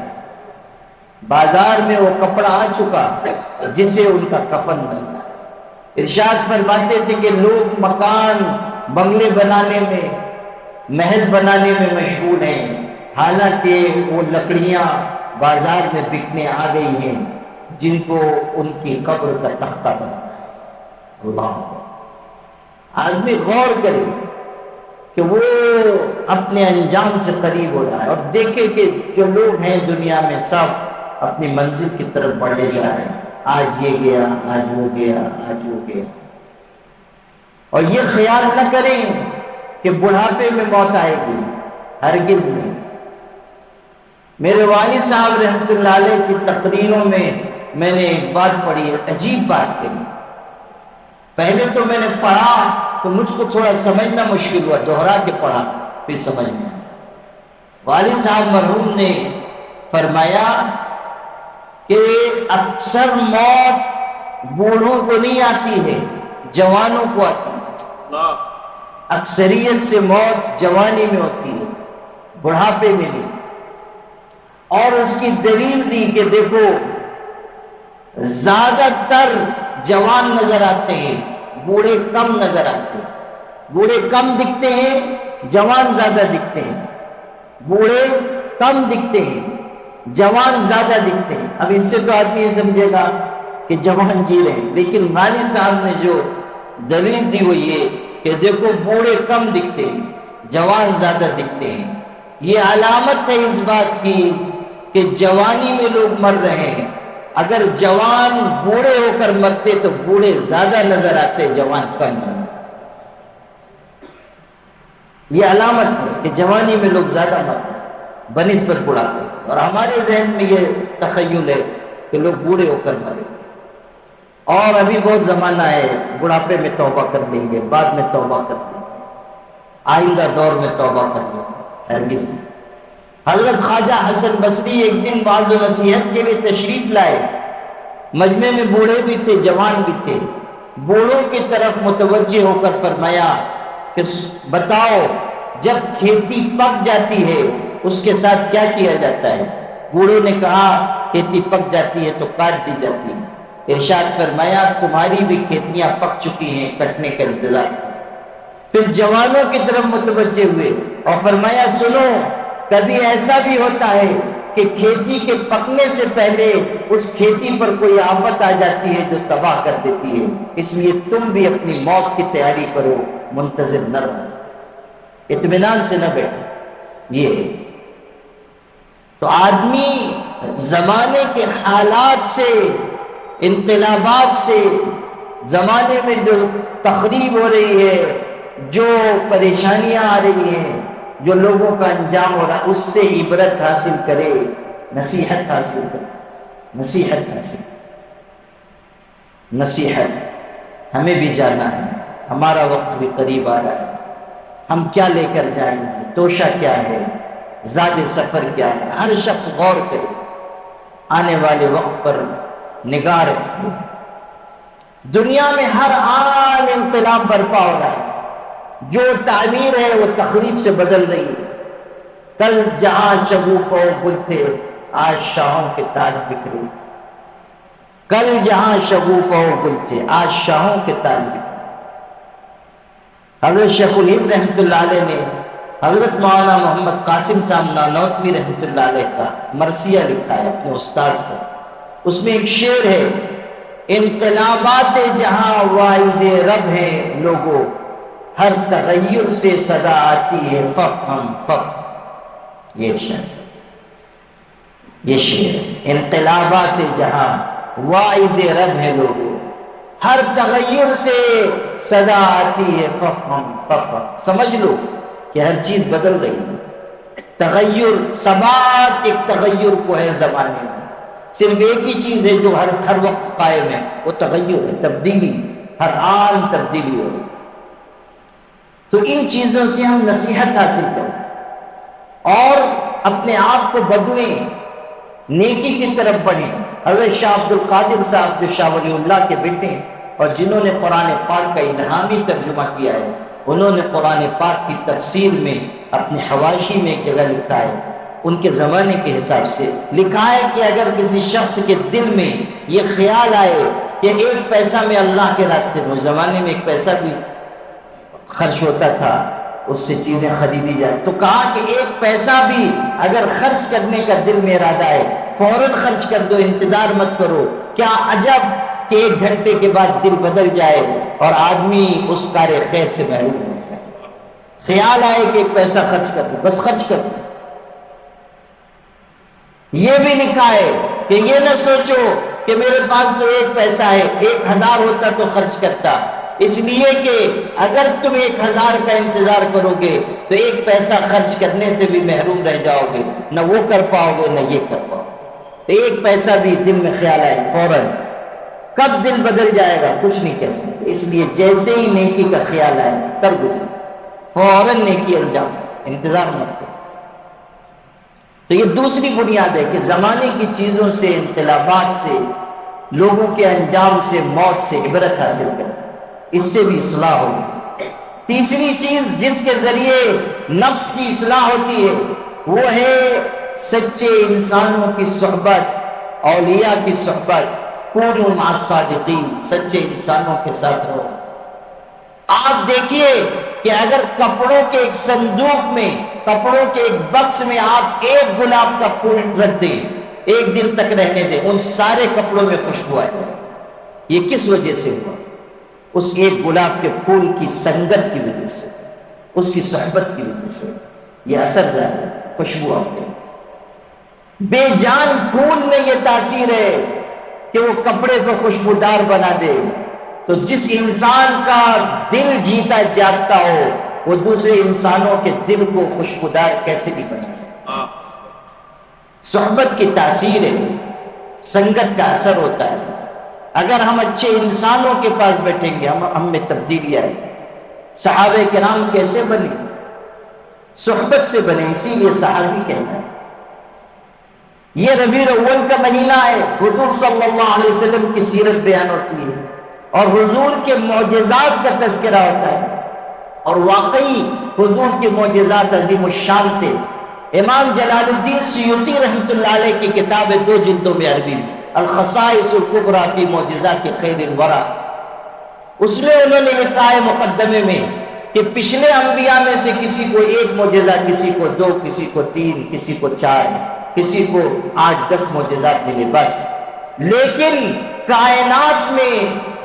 بازار میں وہ کپڑا آ چکا جسے ان کا کفن بننا ہے. ارشاد فرماتے تھے کہ لوگ مکان بنگلے بنانے میں، محل بنانے میں مشغول ہیں، حالانکہ وہ لکڑیاں بازار میں بکنے آ گئی ہیں جن کو ان کی قبر کا تختہ بننا ہے. اللہ آدمی غور کرے کہ وہ اپنے انجام سے قریب ہو رہا ہے، اور دیکھے کہ جو لوگ ہیں دنیا میں سب اپنی منزل کی طرف بڑھے جا رہے ہیں. آج یہ گیا، آج وہ گیا، آج وہ گیا، اور یہ خیال نہ کریں کہ بڑھاپے میں موت آئے گی، ہرگز نہیں. میرے والد صاحب رحمۃ اللہ علیہ کی تقریروں میں نے ایک بات پڑھی ہے، عجیب بات کہی. پہلے تو میں نے پڑھا تو مجھ کو تھوڑا سمجھنا مشکل ہوا، دوہرا کے پڑھا پھر سمجھ میں آیا. والد صاحب مرحوم نے فرمایا کہ اکثر موت بوڑھوں کو نہیں آتی ہے، جوانوں کو آتی ہے. اکثریت سے موت جوانی میں ہوتی ہے، بڑھاپے میں نہیں. اور اس کی دلیل دی کہ دیکھو زیادہ تر جوان نظر آتے ہیں، بوڑھے کم نظر آتے ہیں. بوڑھے کم دکھتے ہیں، جوان زیادہ دکھتے ہیں. بوڑھے کم دکھتے ہیں، جوان زیادہ دکھتے ہیں. اب اس سے تو آدمی یہ سمجھے گا کہ جوان جی رہے ہیں، لیکن والد صاحب نے جو دلیل دی وہ یہ کہ دیکھو بوڑھے کم دکھتے ہیں، جوان زیادہ دکھتے ہیں. یہ علامت ہے اس بات کی کہ جوانی میں لوگ مر رہے ہیں. اگر جوان بوڑھے ہو کر مرتے تو بوڑھے زیادہ نظر آتے، جوان کم نظر آتے. یہ علامت ہے کہ جوانی میں لوگ زیادہ مرتے ہیں بنسبت بڑھاپے. اور ہمارے ذہن میں یہ تخیل ہے کہ لوگ بوڑھے ہو کر مرے، اور ابھی بہت زمانہ ہے، بڑھاپے میں توبہ کر لیں گے، بعد میں توبہ کر لیں گے، آئندہ دور میں توبہ کر لیں گے. ہرگز نہیں. حضرت خواجہ حسن بصری ایک دن وعظ و نصیحت کے لیے تشریف لائے. مجمع میں بوڑھے بھی تھے، جوان بھی تھے. بوڑھوں کی طرف متوجہ ہو کر فرمایا کہ بتاؤ جب کھیتی پک جاتی ہے اس کے ساتھ کیا کیا جاتا ہے؟ بوڑھوں نے کہا کھیتی پک جاتی ہے تو کاٹ دی جاتی ہے. ارشاد فرمایا تمہاری بھی کھیتیاں پک چکی ہیں، کٹنے کا انتظار. پھر جوانوں کی طرف متوجہ ہوئے اور فرمایا سنو، کبھی ایسا بھی ہوتا ہے کہ کھیتی کے پکنے سے پہلے اس کھیتی پر کوئی آفت آ جاتی ہے جو تباہ کر دیتی ہے. اس لیے تم بھی اپنی موت کی تیاری کرو، منتظر نہ رہو، اطمینان سے نہ بیٹھو. یہ ہے. تو آدمی زمانے کے حالات سے، انقلابات سے، زمانے میں جو تخریب ہو رہی ہے، جو پریشانیاں آ رہی ہیں، جو لوگوں کا انجام ہو رہا ہے، اس سے عبرت حاصل کرے، نصیحت حاصل کرے. نصیحت حاصل، نصیحت. ہمیں بھی جانا ہے، ہمارا وقت بھی قریب آ رہا ہے. ہم کیا لے کر جائیں گے؟ توشہ کیا ہے؟ زاد سفر کیا ہے؟ ہر شخص غور کرے، آنے والے وقت پر نگاہ رکھے. دنیا میں ہر آن انقلاب برپا ہو رہا ہے. جو تعمیر ہے وہ تخریب سے بدل رہی ہے. کل جہاں شگوفہ و گل تھے، آج شاہوں کے تاج بکھرے. کل جہاں شگوفہ و گل تھے، آج شاہوں کے تاج بکھرے. حضرت شیخ الہند رحمۃ اللہ علیہ نے حضرت مولانا محمد قاسم صاحب نانوتوی رحمۃ اللہ علیہ کا مرثیہ لکھا ہے اپنے استاذ کا. اس میں ایک شعر ہے، انقلابات جہاں واعظ رب ہیں لوگوں، ہر تغیر سے صدا آتی ہے ففہم فف. یہ شعر ہے. انقلابات جہاں واعظ رب ہیں لوگوں، ہر تغیر سے صدا آتی ہے ففہم ففہم. سمجھ لو کہ ہر چیز بدل رہی ہے. تغیر، ثبات ایک تغیر کو ہے زمانے میں، صرف ایک ہی چیز ہے جو ہر وقت قائم ہے، وہ تغیر ہے، تبدیلی، ہر آن تبدیلی ہو رہی۔ تو ان چیزوں سے ہم نصیحت حاصل کریں اور اپنے آپ کو بدلیں، نیکی کی طرف بڑھیں۔ حضرت شاہ عبد القادر صاحب جو شاہ ولی اللہ کے بیٹے ہیں اور جنہوں نے قرآن پاک کا الہامی ترجمہ کیا ہے، انہوں نے قرآن پاک کی تفسیر میں اپنے حواشی میں ایک جگہ لکھا ہے، ان کے زمانے کے حساب سے لکھا ہے کہ اگر کسی شخص کے دل میں یہ خیال آئے کہ ایک پیسہ میں اللہ کے راستے میں، اس زمانے میں ایک پیسہ بھی خرچ ہوتا تھا، اس سے چیزیں خریدی جائے، تو کہا کہ ایک پیسہ بھی اگر خرچ کرنے کا دل میں ارادہ ہے فوراً خرچ کر دو، انتظار مت کرو۔ کیا عجب کہ 1 گھنٹے کے بعد دل بدل جائے اور آدمی اس کار خیر سے محروم ہو جائے۔ خیال آئے کہ ایک پیسہ خرچ کر دو، بس خرچ کر دو۔ یہ بھی لکھا ہے کہ یہ نہ سوچو کہ میرے پاس تو 1 پیسہ ہے، 1000 ہوتا تو خرچ کرتا، اس لیے کہ اگر تم 1000 کا انتظار کرو گے تو 1 پیسہ خرچ کرنے سے بھی محروم رہ جاؤ گے، نہ وہ کر پاؤ گے نہ یہ کر پاؤ گے۔ تو 1 پیسہ بھی دل میں خیال آئے فوراً، کب دل بدل جائے گا کچھ نہیں کہہ سکتے، اس لیے جیسے ہی نیکی کا خیال آئے کر گزرے، فوراً نیکی انجام، انتظار مت کرو۔ تو یہ دوسری بنیاد ہے کہ زمانے کی چیزوں سے، انقلابات سے، لوگوں کے انجام سے، موت سے عبرت حاصل کریں، اس سے بھی اصلاح ہوگی۔ تیسری چیز جس کے ذریعے نفس کی اصلاح ہوتی ہے وہ ہے سچے انسانوں کی صحبت، اولیاء کی صحبت۔ کونوا مع الصادقین، سچے انسانوں کے ساتھ رہو۔ آپ دیکھیے کہ اگر کپڑوں کے ایک صندوق میں، کپڑوں کے ایک بکس میں آپ 1 گلاب کا پھول رکھ دیں، 1 دن تک رہنے دیں، ان سارے کپڑوں میں خوشبو آئے گی۔ یہ کس وجہ سے ہوا؟ اس 1 گلاب کے پھول کی سنگت کی وجہ سے، اس کی صحبت کی وجہ سے یہ اثر ظاہر ہے، خوشبو آتی ہے۔ بے جان پھول میں یہ تاثیر ہے کہ وہ کپڑے کو خوشبودار بنا دے، تو جس انسان کا دل جیتا جاگتا ہو وہ دوسرے انسانوں کے دل کو خوشبودار کیسے نہیں بنا سکتا؟ صحبت کی تاثیر ہے، سنگت کا اثر ہوتا ہے۔ اگر ہم اچھے انسانوں کے پاس بیٹھیں گے ہم میں تبدیلی آئے گی۔ صحابہ کرام کیسے بنے؟ صحبت سے بنے، اسی لیے صحابی کہنا ہے۔ یہ ربیع الاول کا مہینہ ہے، حضور صلی اللہ علیہ وسلم کی سیرت بیان ہوتی ہے اور حضور کے معجزات کا تذکرہ ہوتا ہے، اور واقعی حضور کے معجزات عظیم الشان تھے۔ امام جلال الدین سیوطی رحمۃ اللہ علیہ کی کتاب ہے 2 جلدوں میں عربی میں، الخصائص الکبریٰ فی معجزات خیر الورى، اس میں انہوں نے لکھا ہے مقدمے میں کہ پچھلے انبیاء میں سے کسی کو 1 معجزہ، کسی کو 2، کسی کو 3، کسی کو 4، کسی کو 8-10 معجزات ملے بس، لیکن کائنات میں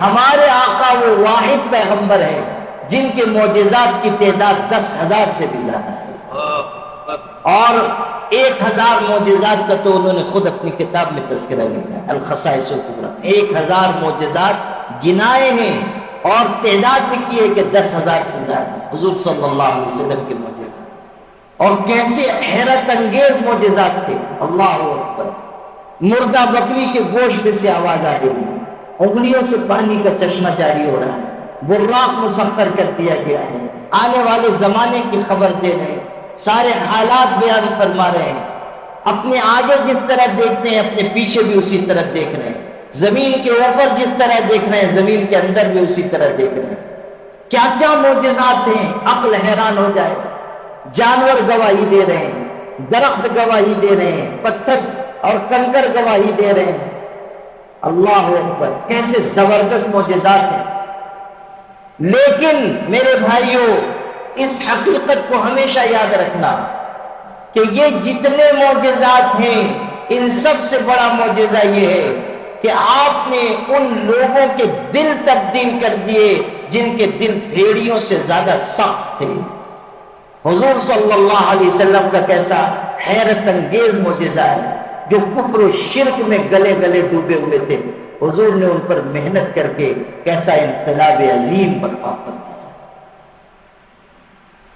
ہمارے آقا وہ واحد پیغمبر ہیں جن کے معجزات کی تعداد 10,000 سے بھی زیادہ ہے، اور 1,000 معجزات کا تو انہوں نے خود اپنی کتاب میں تذکرہ لکھا ہے الخصائص الکبریٰ۔ 1,000 معجزات گنائے ہیں اور تعداد لکھی ہے کہ 10,000 سے زیادہ حضور صلی اللہ علیہ وسلم کے معجزات، اور کیسے حیرت انگیز معجزات تھے۔ اللہ اکبر، مردہ بکری کے گوشت میں سے آواز آ رہی ہے، انگلیوں سے پانی کا چشمہ جاری ہو رہا ہے، براق مسخر کر دیا گیا ہے، آنے والے زمانے کی خبر دے رہے ہیں، سارے حالات بیان فرما رہے ہیں، اپنے آگے جس طرح دیکھتے ہیں اپنے پیچھے بھی اسی طرح دیکھ رہے ہیں، زمین کے اوپر جس طرح دیکھ رہے ہیں زمین کے اندر بھی اسی طرح دیکھ رہے ہیں۔ کیا کیا معجزات ہیں، عقل حیران ہو جائے۔ جانور گواہی دے رہے ہیں، درخت گواہی دے رہے ہیں، پتھر اور کنکر گواہی دے رہے ہیں۔ اللہ اکبر، کیسے زبردست معجزات ہیں۔ لیکن میرے بھائیوں، اس حقیقت کو ہمیشہ یاد رکھنا کہ یہ جتنے معجزات ہیں ان سب سے بڑا معجزہ یہ ہے کہ آپ نے ان لوگوں کے دل تبدیل کر دیے جن کے دل بھیڑیوں سے زیادہ سخت تھے۔ حضور صلی اللہ علیہ وسلم کا کیسا حیرت انگیز معجزہ ہے، جو کفر و شرک میں گلے گلے ڈوبے ہوئے تھے، حضور نے ان پر محنت کر کے کیسا انقلاب عظیم برپا فرمایا۔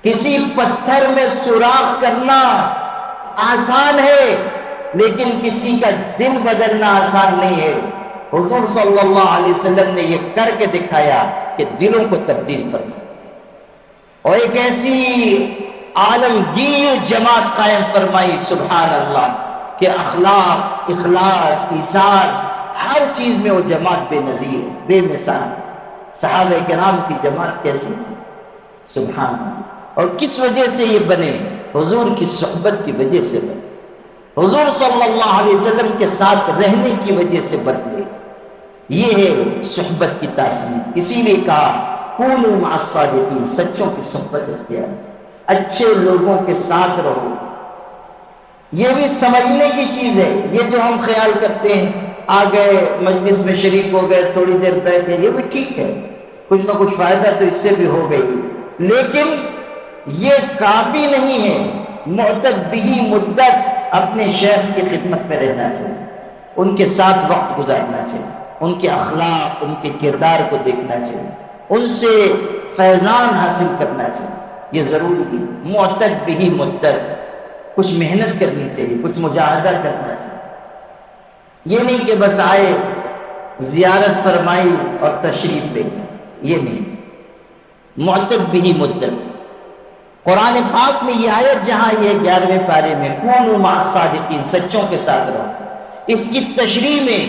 کسی پتھر میں سوراخ کرنا آسان ہے، لیکن کسی کا دل بدلنا آسان نہیں ہے۔ حضور صلی اللہ علیہ وسلم نے یہ کر کے دکھایا کہ دلوں کو تبدیل فرمایا، اور ایک ایسی عالمگیر جماعت قائم فرمائی، سبحان اللہ، کہ اخلاق، اخلاص، ایثار، ہر چیز میں وہ جماعت بے نظیر، بے مثال۔ صحابہ کرام کی جماعت کیسی تھی، سبحان اللہ، اور کس وجہ سے یہ بنے؟ حضور کی صحبت کی وجہ سے بنے، حضور صلی اللہ علیہ وسلم کے ساتھ رہنے کی وجہ سے بدلے۔ یہ ہے صحبت کی تاثیر۔ اسی لیے کہا کونوا مع الصادقین، سچوں کی صحبت اختیار، اچھے لوگوں کے ساتھ رہو۔ یہ بھی سمجھنے کی چیز ہے۔ یہ جو ہم خیال کرتے ہیں، آ گئے مجلس میں شریک ہو گئے، تھوڑی دیر بیٹھے، یہ بھی ٹھیک ہے، کچھ نہ کچھ فائدہ تو اس سے بھی ہو گئی، لیکن یہ کافی نہیں ہے۔ معتد بھی مدت اپنے شیخ کی خدمت میں رہنا چاہیے، ان کے ساتھ وقت گزارنا چاہیے، ان کے اخلاق، ان کے کردار کو دیکھنا چاہیے، ان سے فیضان حاصل کرنا چاہیے، یہ ضروری ہے۔ معتد بھی مدت، کچھ محنت کرنی چاہیے، کچھ مجاہدہ کرنا چاہیے۔ یہ نہیں کہ بس آئے، زیارت فرمائی اور تشریف لے گئے، یہ نہیں۔ معتد بھی مدت، قرآن پاک میں یہ آیت جہاں یہ 11ویں پارے میں کونوا مع الصادقین، سچوں کے ساتھ رہو، اس کی تشریح میں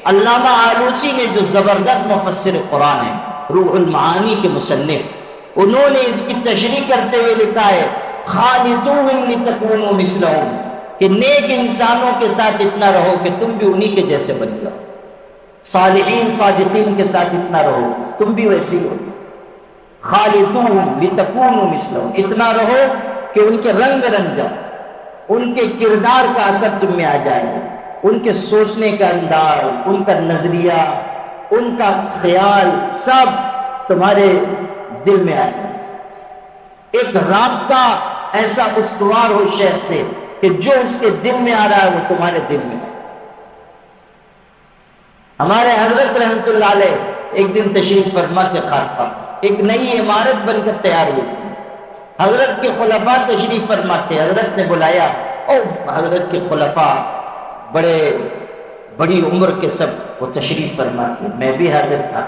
علامہ آلوسی نے، جو زبردست مفسر قرآن ہے، روح المعانی کے مصنف، انہوں نے اس کی تشریح کرتے ہوئے لکھا ہے خالطوہم لتکونوا مثلہم، کہ نیک انسانوں کے ساتھ اتنا رہو کہ تم بھی انہی کے جیسے بن جاؤ، صالحین صادقین کے ساتھ اتنا رہو تم بھی ویسے ہی ہو۔ خالطوہم لتکونوا مثلہم، اتنا رہو کہ ان کے رنگ میں رنگ جاؤ، ان کے کردار کا اثر تم میں آ جائے، ان کے سوچنے کا انداز، ان کا نظریہ، ان کا خیال، سب تمہارے دل میں آئے، ایک رابطہ ایسا استوار ہو شیخ سے کہ جو اس کے دل میں آ رہا ہے وہ تمہارے دل میں آئے۔ ہمارے حضرت رحمت اللہ علیہ ایک دن تشریف فرما کے خانقاہ، ایک نئی عمارت بن کر تیار ہوئی تھی، حضرت کے خلفاء تشریف فرما تھے، حضرت نے بلایا، حضرت کے خلفاء بڑی عمر کے سب وہ تشریف فرما تھے، میں بھی حاضر تھا۔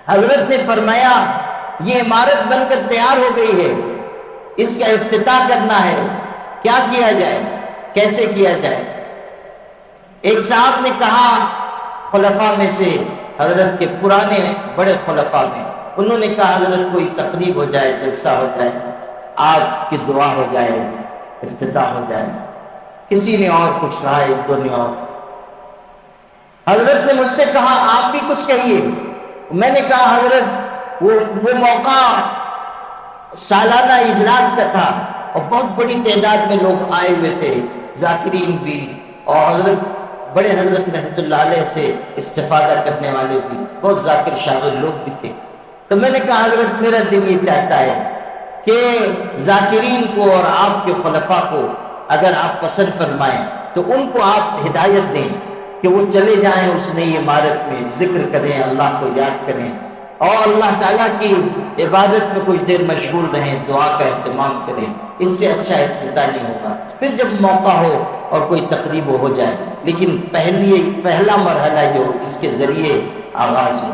حضرت نے فرمایا یہ عمارت بن کر تیار ہو گئی ہے، اس کا افتتاح کرنا ہے، کیا کیا جائے، کیسے کیا جائے؟ ایک صاحب نے کہا خلفاء میں سے، حضرت کے پرانے بڑے خلفاء میں، انہوں نے کہا حضرت کوئی تقریب ہو جائے، جلسہ ہو جائے، آپ کی دعا ہو جائے، افتتاح ہو جائے۔ کسی نے اور کچھ کہا، ایک دو نے اور۔ حضرت نے مجھ سے کہا آپ بھی کچھ کہیے۔ میں نے کہا حضرت وہ موقع سالانہ اجلاس کا تھا اور بہت بڑی تعداد میں لوگ آئے ہوئے تھے، ذاکرین بھی، اور بڑے حضرت رحمت اللہ علیہ سے استفادہ کرنے والے بھی، بہت ذاکر شاغل لوگ بھی تھے۔ تو میں نے کہا حضرت میرا دل یہ چاہتا ہے کہ ذاکرین کو اور آپ کے خلفاء کو اگر آپ پسند فرمائیں تو ان کو آپ ہدایت دیں کہ وہ چلے جائیں اس نئی عمارت میں، ذکر کریں، اللہ کو یاد کریں، اور اللہ تعالیٰ کی عبادت میں کچھ دیر مشغول رہیں، دعا کا اہتمام کریں۔ اس سے اچھا افتتاح نہیں ہوگا۔ پھر جب موقع ہو اور کوئی تقریب ہو جائے، لیکن پہلا مرحلہ جو اس کے ذریعے آغاز ہو۔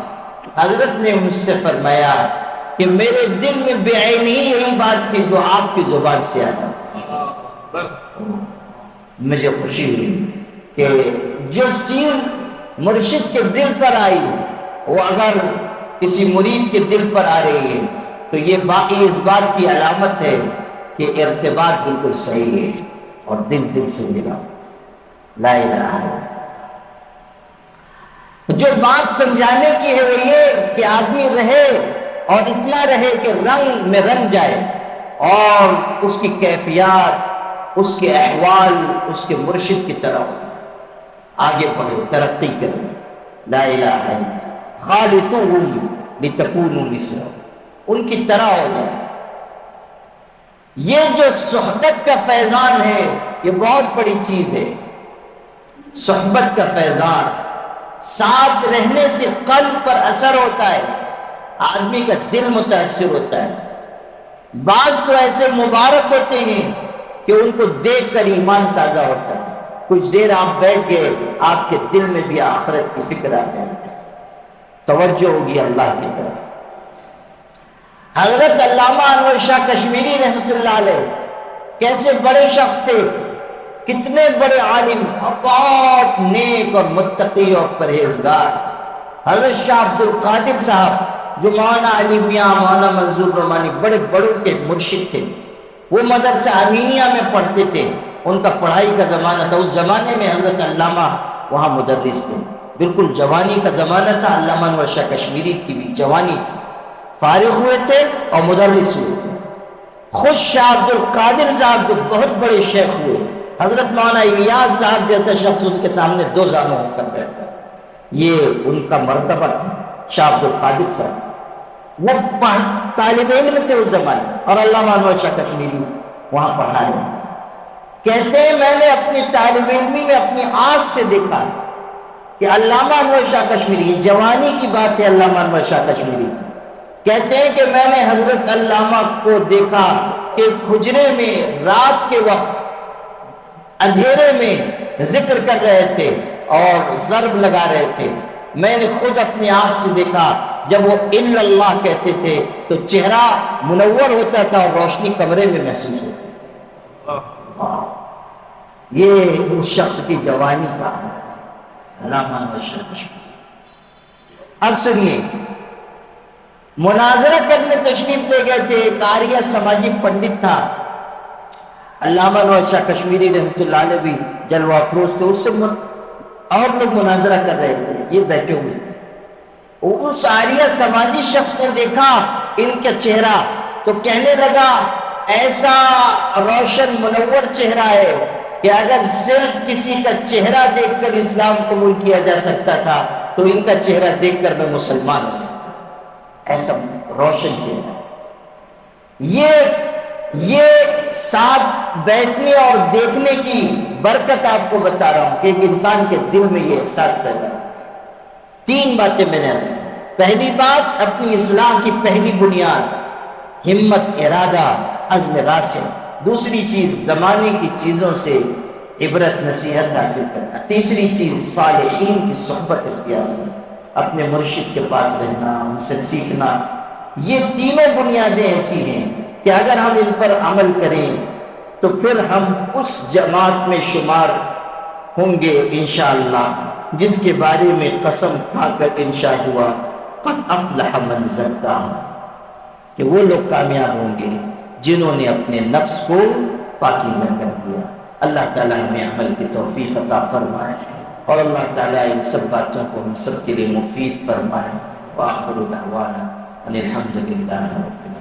حضرت نے مجھ سے فرمایا کہ میرے دل میں بے عینی یہی بات تھی جو آپ کی زبان سے آ جاتی۔ مجھے خوشی ہوئی کہ جو چیز مرشد کے دل پر آئی وہ اگر کسی مرید کے دل پر آ رہی ہے تو یہ اس بات کی علامت ہے کہ ارتباط بالکل صحیح ہے اور دل سے ملا۔ لا الہ الا اللہ۔ جو بات سمجھانے کی ہے وہ یہ کہ آدمی رہے اور اتنا رہے کہ رنگ میں رنگ جائے اور اس کی کیفیات، اس کے احوال اس کے مرشد کی طرح آگے بڑھے، ترقی کرے۔ لا الہ الا اللہ۔ خالطوہم لتکونوا مثلہم، ان کی طرح ہو جائے۔ یہ جو صحبت کا فیضان ہے یہ بہت بڑی چیز ہے۔ صحبت کا فیضان، ساتھ رہنے سے قلب پر اثر ہوتا ہے، آدمی کا دل متاثر ہوتا ہے۔ بعض تو ایسے مبارک ہوتے ہیں کہ ان کو دیکھ کر ایمان تازہ ہوتا ہے. کچھ دیر آپ بیٹھ گئے، آپ کے دل میں بھی آخرت کی فکر آ جائے گی، توجہ ہوگی اللہ کی طرف. حضرت علامہ انور شاہ کشمیری رحمۃ اللہ علیہ کیسے بڑے شخص تھے، کتنے بڑے عالم اور بہت نیک اور متقی اور پرہیزگار. حضرت شاہ عبد القادر صاحب جو مولانا علی میاں، مولانا منظور نعمانی بڑے بڑوں کے مرشد تھے، وہ مدرسہ امینیہ میں پڑھتے تھے. ان کا پڑھائی کا زمانہ تھا، اس زمانے میں حضرت علامہ وہاں مدرس تھے. بالکل جوانی کا زمانہ تھا، علامہ انور شاہ کشمیری کی بھی جوانی تھی. فارغ ہوئے تھے اور مدرس ہوئے تھے. خود شاہ عبد القادر صاحب جو بہت بڑے شیخ ہوئے، حضرت مولانا الیاس صاحب جیسا شخص ان کے سامنے دو زانوں ہو کر بیٹھتا تھا. یہ ان کا مرتبہ تھا. شاہ عبد القادر صاحب وہ طالب علم تھے اس زمانے، اور علامہ انور شاہ کشمیری وہاں پڑھا رہے ہیں. کہتے ہیں میں نے اپنی طالب علمی میں اپنی آنکھ سے دیکھا کہ علامہ انور شاہ کشمیری، یہ جوانی کی بات ہے علامہ انور شاہ کشمیری کی، کہتے ہیں کہ میں نے حضرت علامہ کو دیکھا کہ حجرے میں رات کے وقت اندھیرے میں ذکر کر رہے تھے اور ضرب لگا رہے تھے. میں نے خود اپنی آنکھ سے دیکھا جب وہ الا اللہ کہتے تھے تو چہرہ منور ہوتا تھا اور روشنی کمرے میں محسوس ہوتی تھی. یہ اس شخص کی جوانی کا علامہ انور شاہ کشمیری. اب سنیے، مناظرہ کرنے تشریف لے گئے تھے. ایک آریہ سماجی پنڈت تھا، علامہ انور شاہ کشمیری رحمۃ اللہ علیہ بھی جلوہ افروز تھے. اس سے اور لوگ مناظرہ کر رہے تھے، یہ بیٹھے ہوئے تھے. اس آریہ سماجی شخص نے دیکھا ان کا چہرہ تو کہنے لگا ایسا روشن منور چہرہ ہے کہ اگر صرف کسی کا چہرہ دیکھ کر اسلام قبول کیا جا سکتا تھا تو ان کا چہرہ دیکھ کر میں مسلمان ہو جاتا. ایسا روشن چہرہ. یہ ساتھ بیٹھنے اور دیکھنے کی برکت آپ کو بتا رہا ہوں کہ ایک انسان کے دل میں یہ احساس پیدا ہو. 3 باتیں میں نے عرض کی. پہلی بات، اپنی اصلاح کی پہلی بنیاد ہمت، ارادہ، عزم راسخ. دوسری چیز، زمانے کی چیزوں سے عبرت نصیحت حاصل کرنا. تیسری چیز، صالحین کی صحبت اختیار کرنا، اپنے مرشد کے پاس رہنا، ان سے سیکھنا. یہ تینوں بنیادیں ایسی ہیں کہ اگر ہم ان پر عمل کریں تو پھر ہم اس جماعت میں شمار ہوں گے انشاءاللہ جس کے بارے میں قسم کھا کر انشاء ہوا قد افلح من زکاہا، کہ وہ لوگ کامیاب ہوں گے جنہوں نے اپنے نفس کو پاکیزہ کر دیا. اللہ تعالی ہمیں عمل کی توفیق عطا فرمائے اور اللہ تعالیٰ ان سب باتوں کو ہم سب کے لیے مفید فرمائے. وآخر دعوانا ان الحمد للہ رب العالمین.